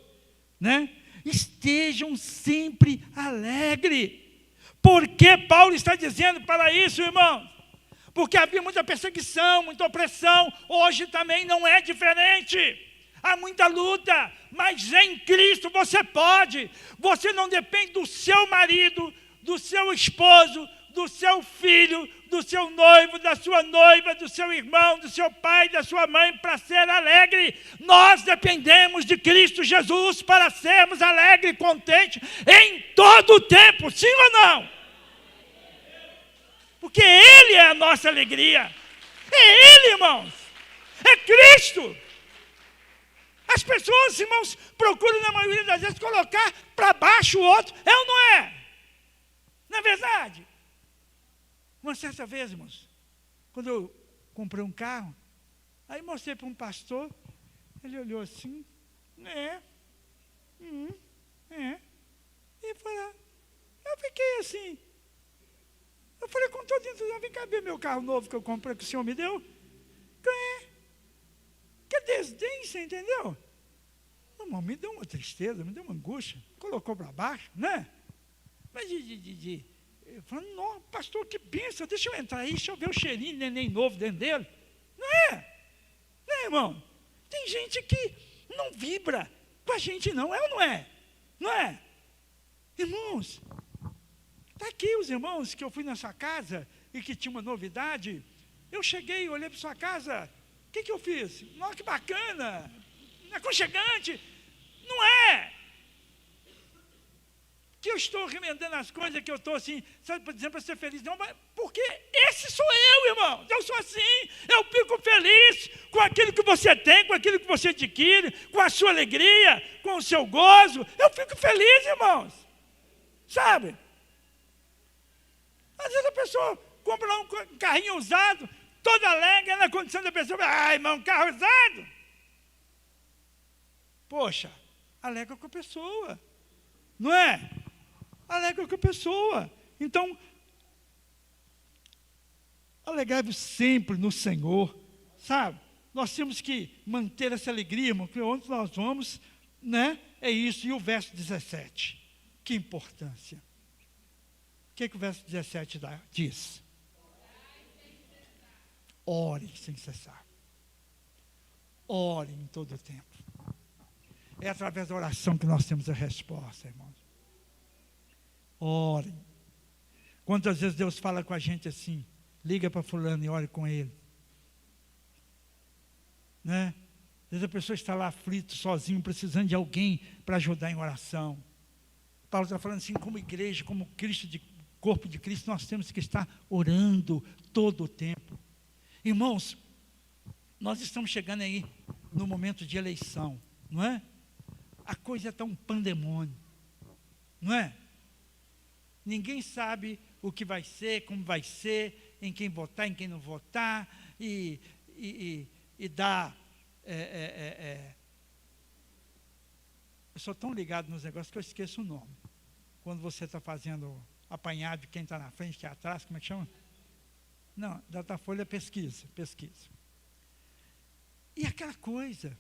né? Estejam sempre alegres. Por que Paulo está dizendo para isso, irmãos? Porque havia muita perseguição, muita opressão. Hoje também não é diferente. Há muita luta, mas em Cristo você pode. Você não depende do seu marido, do seu esposo, do seu filho, do seu noivo, da sua noiva, do seu irmão, do seu pai, da sua mãe, para ser alegre. Nós dependemos de Cristo Jesus para sermos alegres e contentes em todo o tempo, sim ou não? Porque Ele é a nossa alegria. É Ele, irmãos. É Cristo. As pessoas, irmãos, procuram na maioria das vezes colocar para baixo o outro. É ou não é? Não é verdade? Uma certa vez, irmãos, quando eu comprei um carro, aí mostrei para um pastor, ele olhou assim, e falou, eu fiquei assim. Eu falei com todo entusiasmo: vem cá ver meu carro novo que eu comprei, que o senhor me deu. Que desdém, você entendeu? Irmão, me deu uma tristeza, me deu uma angústia, colocou para baixo, né? Mas eu falei: não, pastor, que benção, deixa eu entrar aí, deixa eu ver o cheirinho de neném novo dentro dele. Não é? Não é, irmão? Tem gente que não vibra com a gente, não é ou não é? Não é? Irmãos, está aqui os irmãos que eu fui na sua casa e que tinha uma novidade. Eu cheguei e olhei para sua casa. O que eu fiz? Nossa, que bacana, aconchegante. Não é? Que eu estou remendando as coisas, que eu estou assim, sabe, por exemplo, para ser feliz. Não, mas porque esse sou eu, irmão. Eu sou assim. Eu fico feliz com aquilo que você tem, com aquilo que você adquire, com a sua alegria, com o seu gozo. Eu fico feliz, irmãos. Sabe? Às vezes a pessoa compra lá um carrinho usado, toda alegre, na condição da pessoa: irmão, carro usado. Poxa, alegra com a pessoa, não é? Alegra com a pessoa. Então, alegrai-vos sempre no Senhor, sabe? Nós temos que manter essa alegria, irmão, porque onde nós vamos, né? É isso. E o verso 17, que importância. O que o verso 17 diz? ore sem cessar. Ore em todo o tempo. É através da oração que nós temos a resposta, irmãos. Ore. Quantas vezes Deus fala com a gente assim, liga para fulano e ore com ele. Né? Às vezes a pessoa está lá aflito, sozinho, precisando de alguém para ajudar em oração. Paulo está falando assim, como igreja, como corpo de Cristo, nós temos que estar orando todo o tempo. Irmãos, nós estamos chegando aí no momento de eleição, não é? A coisa está um pandemônio, não é? Ninguém sabe o que vai ser, como vai ser, em quem votar, em quem não votar, e dá... Eu sou tão ligado nos negócios que eu esqueço o nome. Quando você está fazendo apanhado de quem está na frente, que é atrás, como é que chama? Não, Datafolha é pesquisa. E aquela coisa.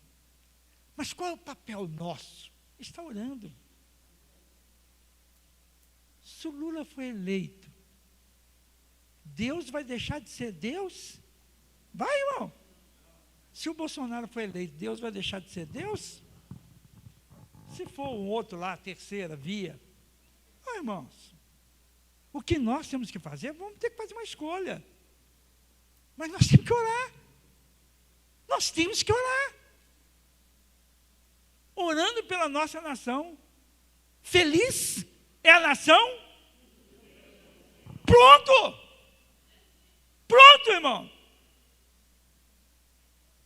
Mas qual é o papel nosso? Está orando. Se o Lula foi eleito, Deus vai deixar de ser Deus? Vai, irmão. Se o Bolsonaro foi eleito, Deus vai deixar de ser Deus? Se for um outro lá, terceira via. Irmãos, o que nós temos que fazer, vamos ter que fazer uma escolha. Mas nós temos que orar. Nós temos que orar. Orando pela nossa nação. Feliz é a nação? Pronto! Pronto, irmão!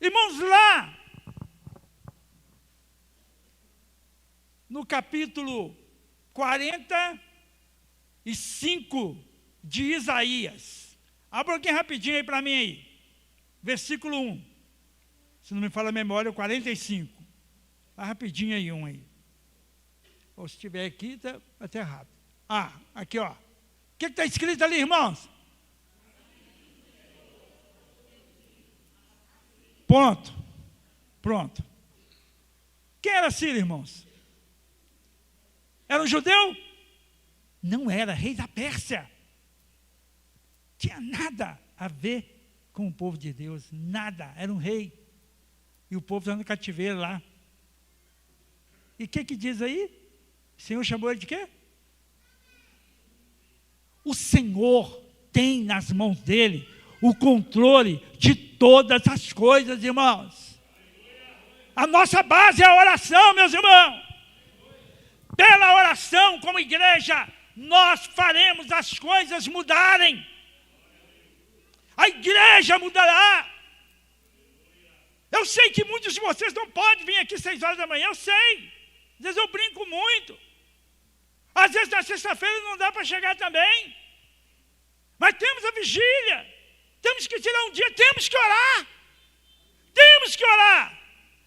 Irmãos, lá no capítulo 45 de Isaías. Abra aqui rapidinho aí para mim aí. Versículo 1. Se não me fala a memória, o 45. Vai rapidinho aí um aí. Ou se estiver aqui, está até rápido. Aqui ó. O que está escrito ali, irmãos? Pronto. Quem era Ciro, irmãos? Era um judeu? Não era, rei da Pérsia. Tinha nada a ver com o povo de Deus, nada, era um rei. E o povo estava no cativeiro lá. E o que diz aí? O Senhor chamou ele de quê? O Senhor tem nas mãos dele o controle de todas as coisas, irmãos. A nossa base é a oração, meus irmãos. Pela oração, como igreja, nós faremos as coisas mudarem. A igreja mudará. Eu sei que muitos de vocês não podem vir aqui 6 horas da manhã, eu sei. Às vezes eu brinco muito. Às vezes na sexta-feira não dá para chegar também. Mas temos a vigília. Temos que tirar um dia, temos que orar. Temos que orar.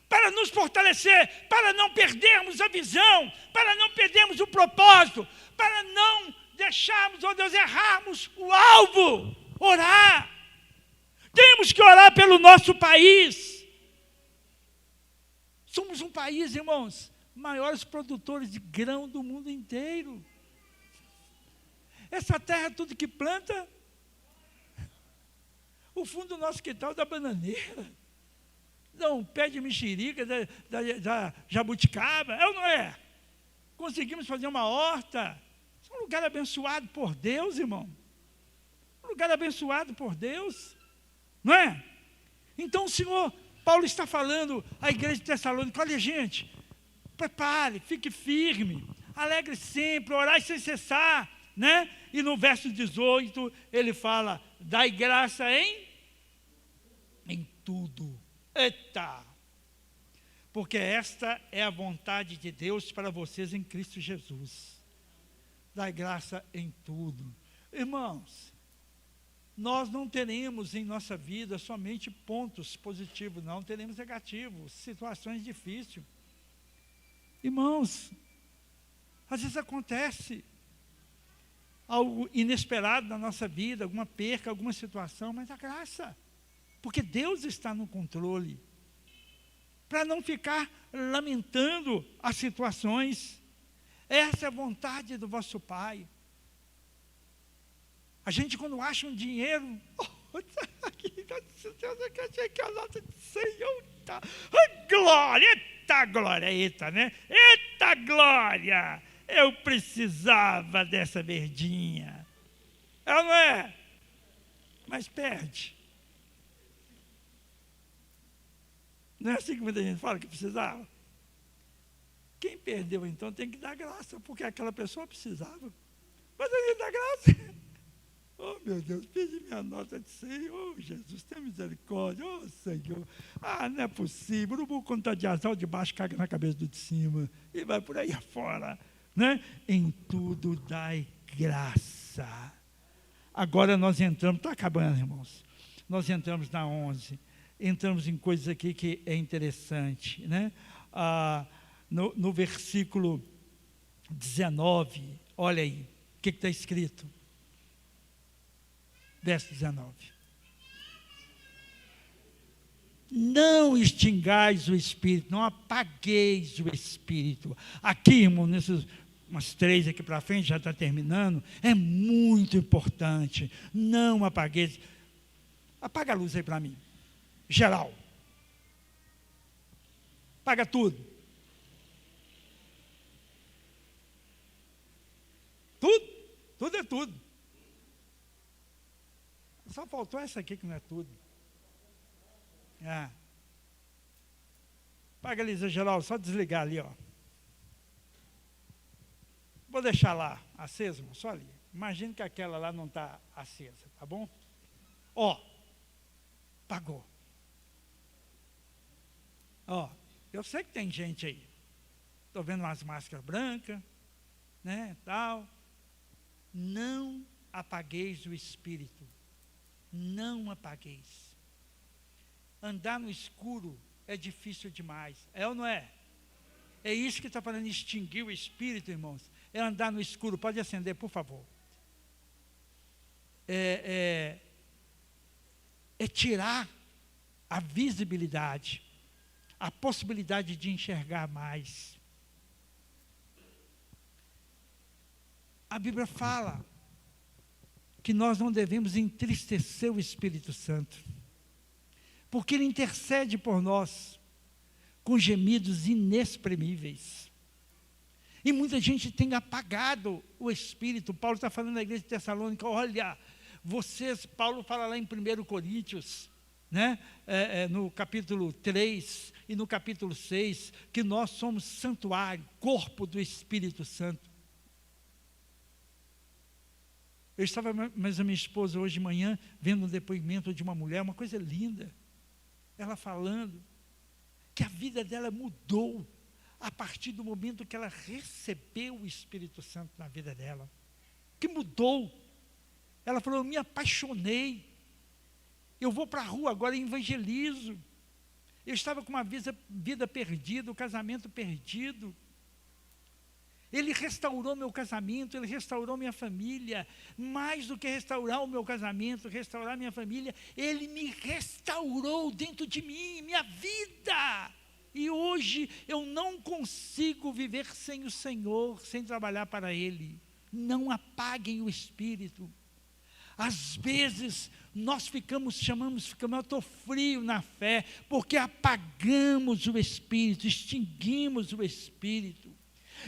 Para nos fortalecer, para não perdermos a visão, para não perdermos o propósito, para não deixarmos, ó Deus, errarmos o alvo. Orar. Temos que orar pelo nosso país. Somos um país, irmãos, maiores produtores de grão do mundo inteiro. Essa terra, tudo que planta, o fundo do nosso quintal da bananeira, dá um pé de mexerica, da jabuticaba, é ou não é? Conseguimos fazer uma horta. É um lugar abençoado por Deus, irmão. Um lugar abençoado por Deus, não é? Então o Senhor, Paulo está falando à igreja de Tessalônica, olha gente, prepare, fique firme, alegre sempre, orai sem cessar, né? E no verso 18 ele fala, dai graça em tudo. Eita! Porque esta é a vontade de Deus para vocês em Cristo Jesus. Dai graça em tudo. Irmãos, nós não teremos em nossa vida somente pontos positivos, não teremos negativos, situações difíceis. Irmãos, às vezes acontece algo inesperado na nossa vida, alguma perca, alguma situação, mas a graça, porque Deus está no controle, para não ficar lamentando as situações. Essa é a vontade do vosso Pai. A gente quando acha um dinheiro, Que a nota de 100, eita, glória, eita glória, eita, né? Eita glória, eu precisava dessa verdinha. É ou não é? Mas perde. Não é assim que muita gente fala que precisava? Quem perdeu, então, tem que dar graça, porque aquela pessoa precisava. Mas ele dá graça. Oh, meu Deus, pedi minha nota de 100. Oh, Jesus, tem misericórdia. Oh, Senhor. Ah, não é possível. O urubu, quando está de asal de baixo, caga na cabeça do de cima. E vai por aí afora. Né? Em tudo dai graça. Agora nós entramos, está acabando, irmãos. Nós entramos na 11. Entramos em coisas aqui que é interessante. Né? No versículo 19, olha aí, o que está escrito? Verso 19. Não extingais o Espírito, não apagueis o Espírito. Aqui, irmão, nessas umas 3 aqui para frente, já está terminando, é muito importante. Não apagueis. Apaga a luz aí para mim. Geral. Apaga tudo. Tudo? Tudo é tudo. Só faltou essa aqui que não é tudo. Apaga a luz geral, só desligar ali, ó. Vou deixar lá acesa, irmão, só ali. Imagina que aquela lá não está acesa, tá bom? Ó, apagou. Ó, eu sei que tem gente aí. Estou vendo umas máscaras brancas, né, tal. Não apagueis o Espírito. Não apagueis. Andar no escuro é difícil demais. É ou não é? É isso que está falando, extinguir o Espírito, irmãos. É andar no escuro. Pode acender, por favor. É tirar a visibilidade, a possibilidade de enxergar mais. A Bíblia fala que nós não devemos entristecer o Espírito Santo, porque Ele intercede por nós com gemidos inexprimíveis. E muita gente tem apagado o Espírito. Paulo está falando na igreja de Tessalônica, olha, vocês, Paulo fala lá em 1 Coríntios, né? No capítulo 3 e no capítulo 6, que nós somos santuário, corpo do Espírito Santo. Eu estava, mas a minha esposa hoje de manhã, vendo um depoimento de uma mulher, uma coisa linda, ela falando que a vida dela mudou a partir do momento que ela recebeu o Espírito Santo na vida dela, que mudou. Ela falou, eu me apaixonei, eu vou para a rua agora e evangelizo. Eu estava com uma vida perdida, o casamento perdido. Ele restaurou meu casamento, Ele restaurou minha família. Mais do que restaurar o meu casamento, restaurar minha família, Ele me restaurou dentro de mim, minha vida. E hoje eu não consigo viver sem o Senhor, sem trabalhar para Ele. Não apaguem o Espírito. Às vezes nós ficamos, eu estou frio na fé, porque apagamos o Espírito, extinguimos o Espírito.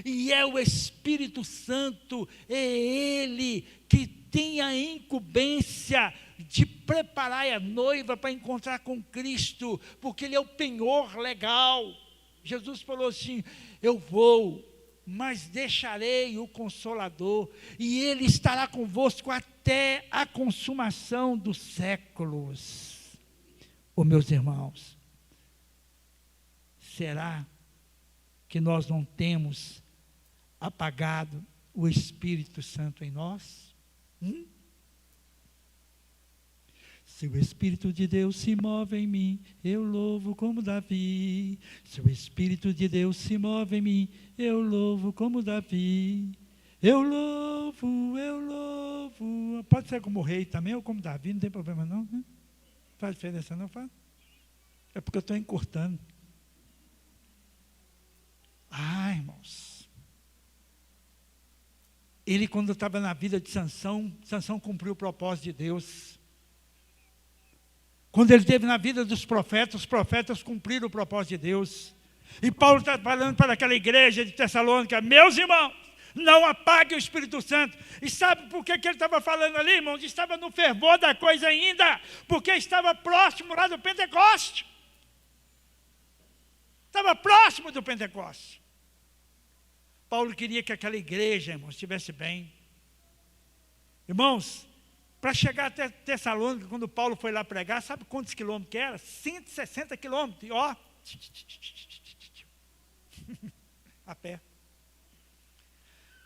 E é o Espírito Santo, é Ele que tem a incumbência de preparar a noiva para encontrar com Cristo, porque Ele é o penhor legal. Jesus falou assim, eu vou, mas deixarei o Consolador, e Ele estará convosco até a consumação dos séculos. Oh, meus irmãos, será que nós não temos apagado o Espírito Santo em nós? Se o Espírito de Deus se move em mim, eu louvo como Davi. Se o Espírito de Deus se move em mim, eu louvo como Davi. Eu louvo. Pode ser como rei também, ou como Davi, não tem problema não. Não faz diferença não, faz? É porque eu estou encurtando. Irmãos, ele quando estava na vida de Sansão, Sansão cumpriu o propósito de Deus. Quando ele esteve na vida dos profetas, os profetas cumpriram o propósito de Deus. E Paulo está falando para aquela igreja de Tessalônica: meus irmãos, não apague o Espírito Santo. E sabe por que ele estava falando ali, irmãos? Estava no fervor da coisa ainda, porque estava próximo lá do Pentecoste. Estava próximo do Pentecoste. Paulo queria que aquela igreja, irmãos, estivesse bem. Irmãos, para chegar até Tessalônica, quando Paulo foi lá pregar, sabe quantos quilômetros que era? 160 quilômetros. E ó, a pé.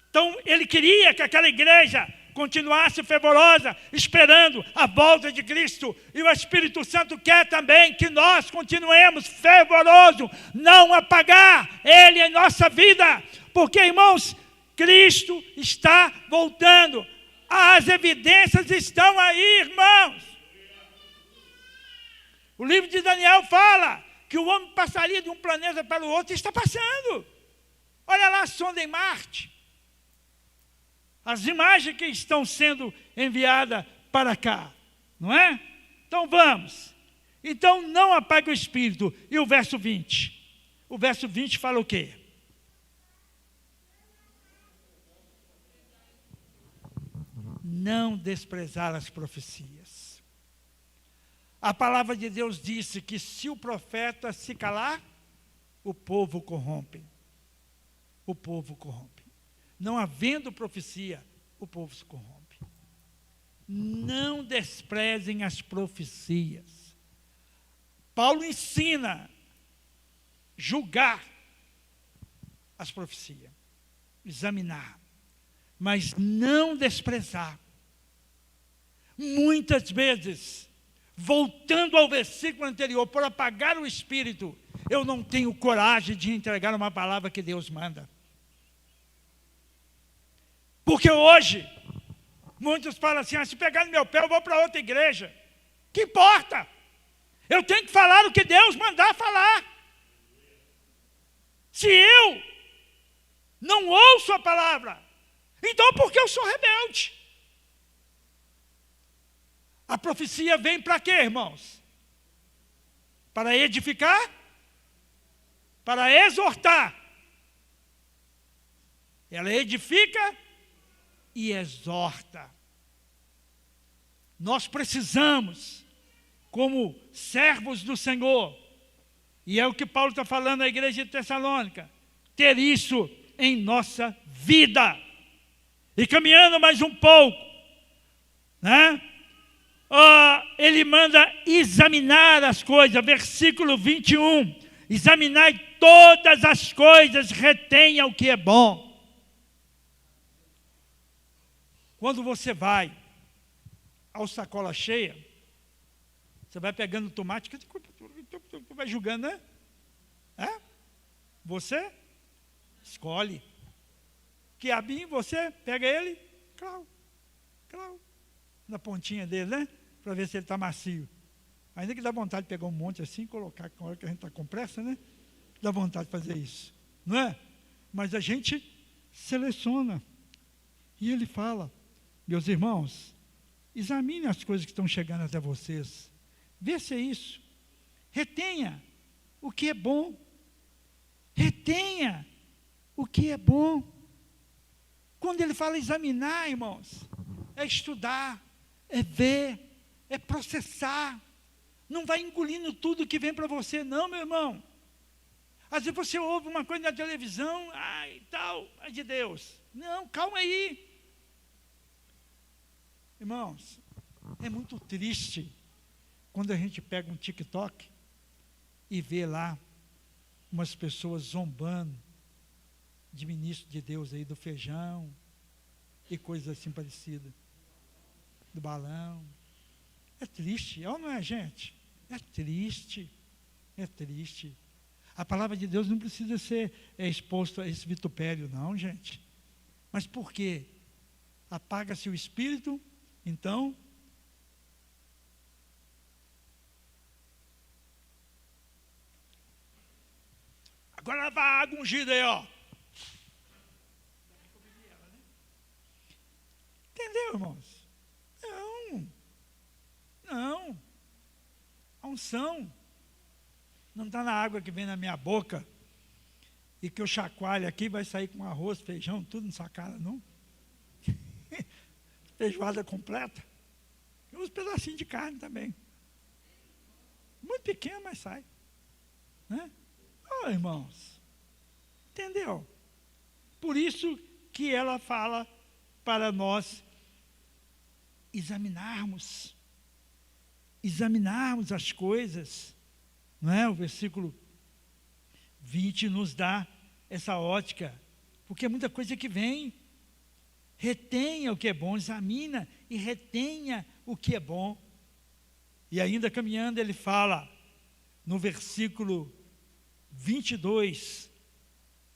Então, ele queria que aquela igreja continuasse fervorosa, esperando a volta de Cristo. E o Espírito Santo quer também que nós continuemos fervorosos, não apagar Ele em nossa vida. Porque, irmãos, Cristo está voltando. As evidências estão aí, irmãos. O livro de Daniel fala que o homem passaria de um planeta para o outro e está passando. Olha lá a sonda em Marte. As imagens que estão sendo enviadas para cá, não é? Então vamos. Então não apague o espírito. E o verso 20? O verso 20 fala o quê? Não desprezar as profecias. A palavra de Deus disse que se o profeta se calar, o povo corrompe. O povo corrompe. Não havendo profecia, o povo se corrompe. Não desprezem as profecias. Paulo ensina julgar as profecias, examinar, mas não desprezar. Muitas vezes, voltando ao versículo anterior, por apagar o espírito, eu não tenho coragem de entregar uma palavra que Deus manda. Porque hoje, muitos falam assim: se pegar no meu pé, eu vou para outra igreja. Que importa? Eu tenho que falar o que Deus mandar falar. Se eu não ouço a palavra, então por que eu sou rebelde? A profecia vem para quê, irmãos? Para edificar? Para exortar. Ela edifica e exorta. Nós precisamos, como servos do Senhor, e é o que Paulo está falando à igreja de Tessalônica, ter isso em nossa vida. E caminhando mais um pouco, né? Ele manda examinar as coisas, versículo 21, examinai todas as coisas, retenha o que é bom. Quando você vai ao sacola cheia, você vai pegando tomate, vai julgando, né? Você escolhe. Quiabinho, você pega ele, clau, na pontinha dele, né? Para ver se ele está macio. Ainda que dá vontade de pegar um monte assim, colocar com a hora que a gente está com pressa, né? Dá vontade de fazer isso, não é? Mas a gente seleciona. E ele fala: meus irmãos, examine as coisas que estão chegando até vocês. Vê se é isso. Retenha o que é bom. Retenha o que é bom. Quando ele fala examinar, irmãos, é estudar, é ver, é processar. Não vai engolindo tudo que vem para você, não, meu irmão. Às vezes você ouve uma coisa na televisão, tal, é de Deus. Não, calma aí. Irmãos, é muito triste quando a gente pega um TikTok e vê lá umas pessoas zombando de ministro de Deus aí, do feijão e coisas assim parecidas, do balão. É triste, ou não é, gente? É triste, é triste. A palavra de Deus não precisa ser exposta a esse vitupério, não, gente. Mas por quê? Apaga-se o espírito, então agora vai a água ungida aí, ó. Entendeu, irmãos? Não. A unção não está na água que vem na minha boca e que eu chacoalho aqui vai sair com arroz, feijão, tudo nessa cara, não. Feijoada completa. E uns pedacinhos de carne também. Muito pequeno, mas sai. Né? Oh, irmãos. Entendeu? Por isso que ela fala para nós examinarmos as coisas, não é? O versículo 20 nos dá essa ótica, porque é muita coisa que vem. Retenha o que é bom, examina e retenha o que é bom. E ainda caminhando, ele fala, no versículo 22,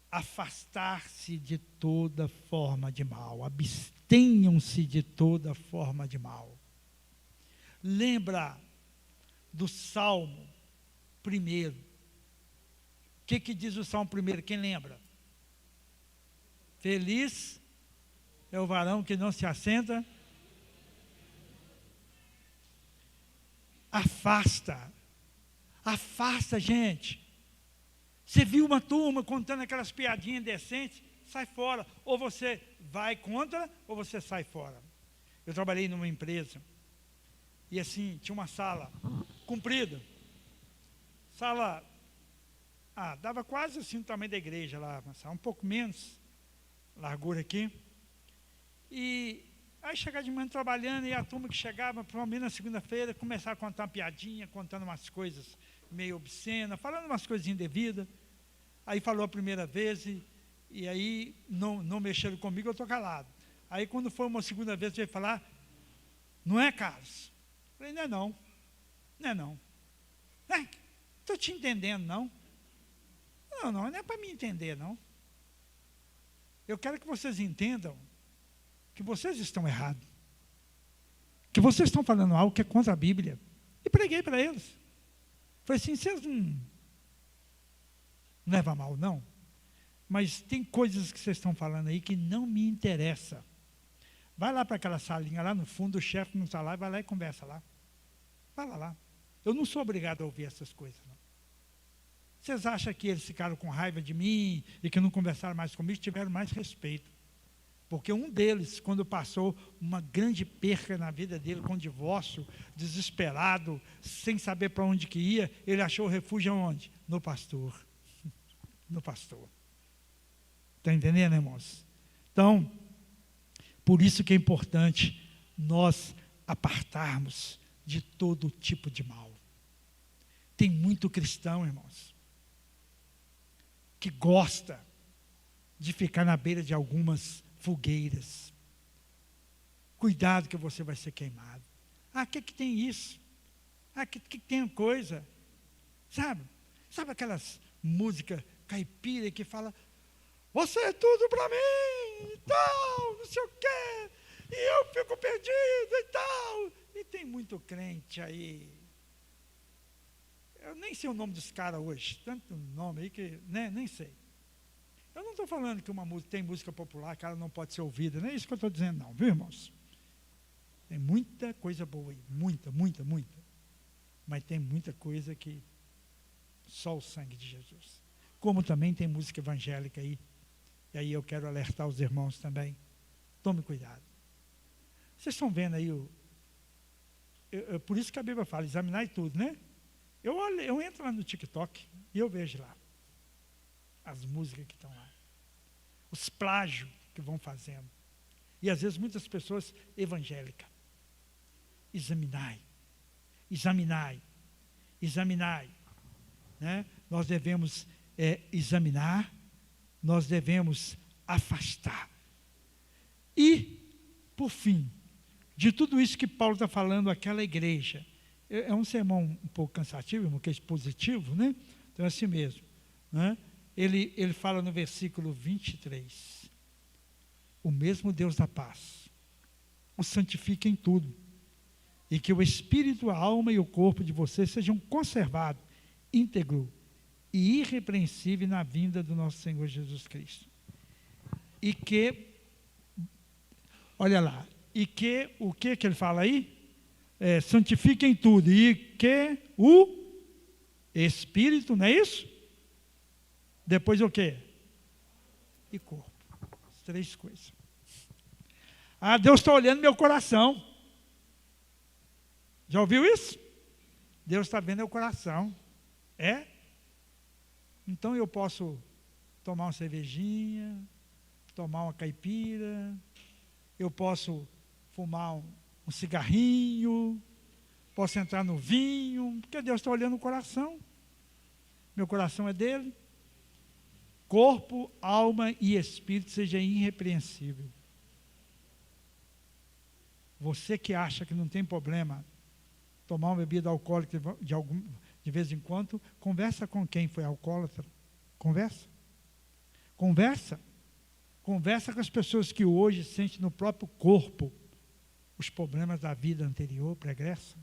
afastar-se de toda forma de mal, abstenham-se de toda forma de mal. Lembra do Salmo 1? O que diz o Salmo 1? Quem lembra? Feliz é o varão que não se assenta. Afasta, gente. Você viu uma turma contando aquelas piadinhas indecentes, sai fora. Ou você vai contra, ou você sai fora. Eu trabalhei numa empresa, e assim, tinha uma sala comprida. Sala, dava quase assim o tamanho da igreja lá, uma sala, um pouco menos, largura aqui. E aí chegava de manhã trabalhando, e a turma que chegava, provavelmente na segunda-feira, começava a contar uma piadinha, contando umas coisas meio obscenas, falando umas coisas indevidas. Aí falou a primeira vez, e aí não mexeram comigo, eu estou calado. Aí quando foi uma segunda vez, veio falar, não é, Carlos? Eu falei, não é não. Estou te entendendo, não. Não é para me entender, não. Eu quero que vocês entendam que vocês estão errados, que vocês estão falando algo que é contra a Bíblia. E preguei para eles. Falei assim, vocês não levam a mal, não, mas tem coisas que vocês estão falando aí que não me interessa. Vai lá para aquela salinha lá no fundo, o chefe não está lá, vai lá e conversa lá. Vai lá. Eu não sou obrigado a ouvir essas coisas, não. Vocês acham que eles ficaram com raiva de mim e que não conversaram mais comigo? Tiveram mais respeito. Porque um deles, quando passou uma grande perca na vida dele, com divórcio, desesperado, sem saber para onde que ia, ele achou refúgio aonde? No pastor. No pastor. Está entendendo, irmãos? Então, por isso que é importante nós apartarmos de todo tipo de mal. Tem muito cristão, irmãos, que gosta de ficar na beira de algumas fogueiras. Cuidado que você vai ser queimado. Que tem isso? Que tem coisa? Sabe aquelas músicas caipira que fala, você é tudo para mim, e tal, não sei o quê, e eu fico perdido, e tal. E tem muito crente aí. Eu nem sei o nome dos caras hoje, tanto nome aí que, né, nem sei. Eu não estou falando que tem música popular que ela não pode ser ouvida, não é isso que eu estou dizendo não, viu, irmãos? Tem muita coisa boa aí, muita. Mas tem muita coisa que só o sangue de Jesus. Como também tem música evangélica aí. E aí eu quero alertar os irmãos também. Tome cuidado. Vocês estão vendo aí, por isso que a Bíblia fala, examinar tudo, né? Eu entro lá no TikTok e eu vejo lá as músicas que estão lá, os plágios que vão fazendo, e às vezes muitas pessoas evangélicas. Examinai, né? Nós devemos examinar, nós devemos afastar. E, por fim, de tudo isso que Paulo está falando àquela igreja, é um sermão um pouco cansativo, porque é expositivo, né? Então é assim mesmo, né? Ele fala no versículo 23, o mesmo Deus da paz o santifique em tudo, e que o espírito, a alma e o corpo de vocês sejam conservados, íntegro e irrepreensível na vinda do nosso Senhor Jesus Cristo. E que, olha lá, e que, o que ele fala aí? santifiquem tudo, e que o Espírito, não é isso? Depois o quê? E corpo. As 3 coisas. Ah, Deus está olhando meu coração. Já ouviu isso? Deus está vendo meu coração. É? Então eu posso tomar uma cervejinha, tomar uma caipira, eu posso fumar um cigarrinho, posso entrar no vinho, porque Deus está olhando o coração. Meu coração é dele. Corpo, alma e espírito seja irrepreensível. Você que acha que não tem problema tomar uma bebida alcoólica de vez em quando, conversa com quem foi alcoólatra. Conversa. Conversa. Conversa com as pessoas que hoje sentem no próprio corpo os problemas da vida anterior, pregressa.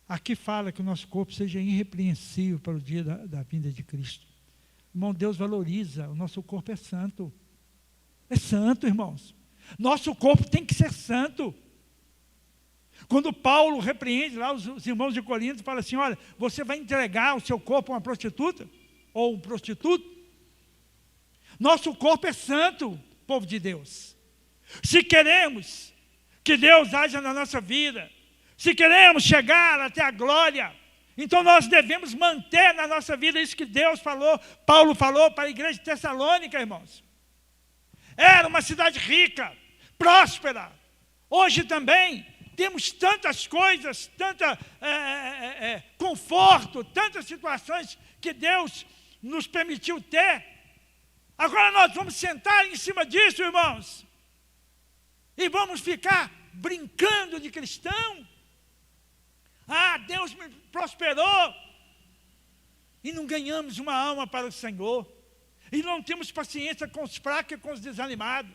Aqui fala que o nosso corpo seja irrepreensível para o dia da vinda de Cristo. Irmão, Deus valoriza, o nosso corpo é santo. É santo, irmãos. Nosso corpo tem que ser santo. Quando Paulo repreende lá os irmãos de Corinto, fala assim, olha, você vai entregar o seu corpo a uma prostituta? Ou um prostituto? Nosso corpo é santo, povo de Deus. Se queremos que Deus haja na nossa vida, se queremos chegar até a glória, então nós devemos manter na nossa vida isso que Deus falou, Paulo falou para a igreja de Tessalônica, irmãos. Era uma cidade rica, próspera. Hoje também temos tantas coisas, conforto, tantas situações que Deus nos permitiu ter. Agora nós vamos sentar em cima disso, irmãos, e vamos ficar brincando de cristão. Ah, Deus me prosperou, e não ganhamos uma alma para o Senhor, e não temos paciência com os fracos e com os desanimados,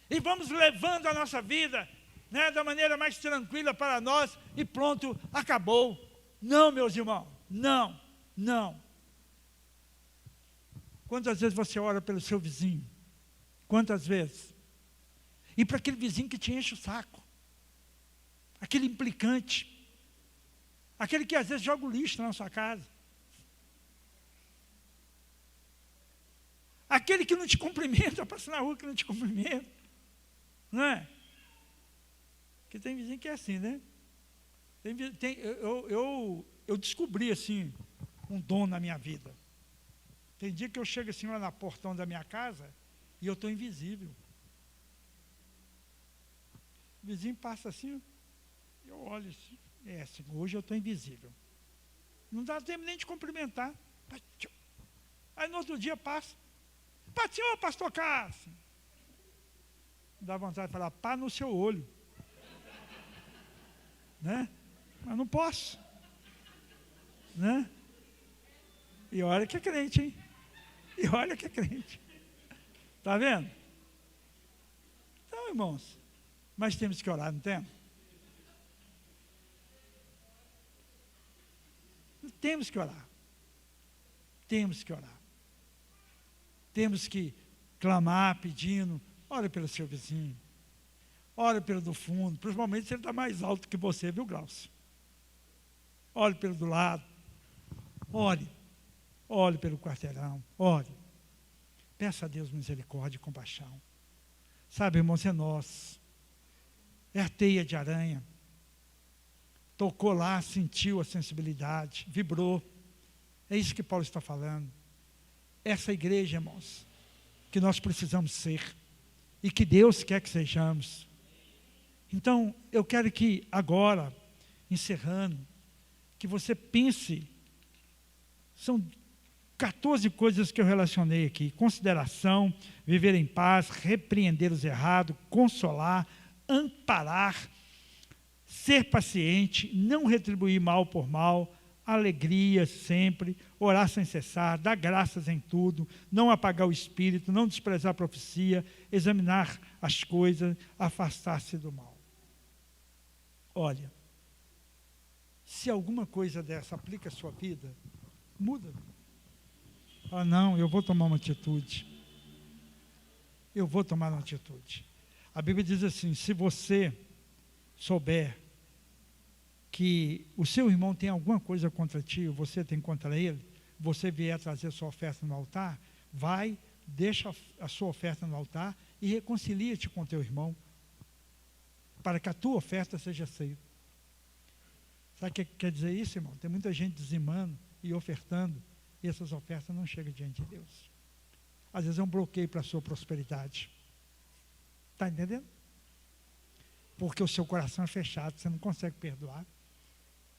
e vamos levando a nossa vida, né, da maneira mais tranquila para nós, e pronto, acabou. Não, meus irmãos, não, não. Quantas vezes você ora pelo seu vizinho? Quantas vezes? E para aquele vizinho que te enche o saco, aquele implicante, aquele que às vezes joga o lixo na sua casa, aquele que não te cumprimenta, passa na rua que não te cumprimenta, não é? Porque tem vizinho que é assim, né? Eu descobri assim um dom na minha vida. Tem dia que eu chego assim lá na portão da minha casa e eu estou invisível. O vizinho passa assim, eu olho assim, assim, hoje eu estou invisível. Não dá tempo nem de cumprimentar. Aí no outro dia passa. Senhor, pastor Cássio. Dá vontade de falar, pá no seu olho. Né? Mas não posso. Né? E olha que é crente, hein? E olha que é crente. Está vendo? Então, irmãos, mas temos que orar, não temos? Temos que orar. Temos que orar. Temos que clamar, pedindo, ore pelo seu vizinho. Ore pelo do fundo, principalmente se ele está mais alto que você, viu, Glaucio? Ore pelo do lado. Ore. Ore pelo quarteirão. Ore. Peça a Deus misericórdia e compaixão. Sabe, irmãos, é nós. É a teia de aranha. Tocou lá, sentiu a sensibilidade, vibrou. É isso que Paulo está falando. Essa igreja, irmãos, que nós precisamos ser e que Deus quer que sejamos. Então, eu quero que agora, encerrando, que você pense, são 14 coisas que eu relacionei aqui: consideração, viver em paz, repreender os errados, consolar, amparar, ser paciente, não retribuir mal por mal, alegria sempre, orar sem cessar, dar graças em tudo, não apagar o espírito, não desprezar a profecia, examinar as coisas, afastar-se do mal. Olha, se alguma coisa dessa aplica a sua vida, muda. Ah, não, eu vou tomar uma atitude. Eu vou tomar uma atitude. A Bíblia diz assim, se você souber que o seu irmão tem alguma coisa contra ti, você tem contra ele, você vier trazer sua oferta no altar, vai, deixa a sua oferta no altar e reconcilia-te com teu irmão, para que a tua oferta seja aceita. Sabe o que quer dizer isso, irmão? Tem muita gente dizimando e ofertando, e essas ofertas não chegam diante de Deus. Às vezes é um bloqueio para a sua prosperidade. Está entendendo? Porque o seu coração é fechado, você não consegue perdoar.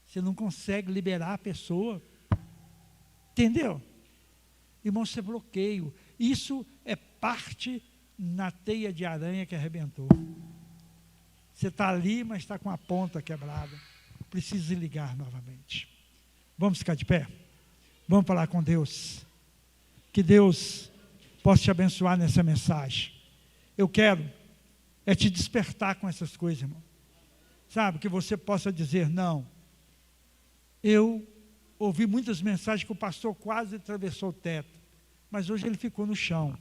Você não consegue liberar a pessoa. Entendeu? Irmão, isso é bloqueio. Isso é parte na teia de aranha que arrebentou. Você está ali, mas está com a ponta quebrada. Precisa ligar novamente. Vamos ficar de pé? Vamos falar com Deus. Que Deus possa te abençoar nessa mensagem. Eu quero te despertar com essas coisas, irmão. Sabe, que você possa dizer, não. Eu ouvi muitas mensagens que o pastor quase atravessou o teto, mas hoje ele ficou no chão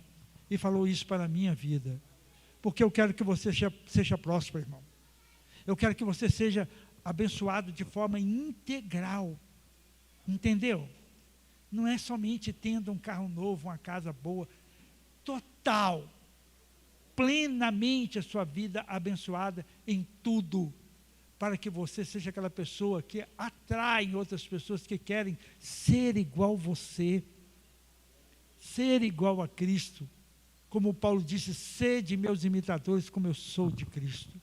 e falou isso para a minha vida. Porque eu quero que você seja próspero, irmão. Eu quero que você seja abençoado de forma integral. Entendeu? Não é somente tendo um carro novo, uma casa boa. Total. Plenamente a sua vida abençoada em tudo. Para que você seja aquela pessoa que atrai outras pessoas que querem ser igual a você. Ser igual a Cristo. Como Paulo disse, sede meus imitadores como eu sou de Cristo.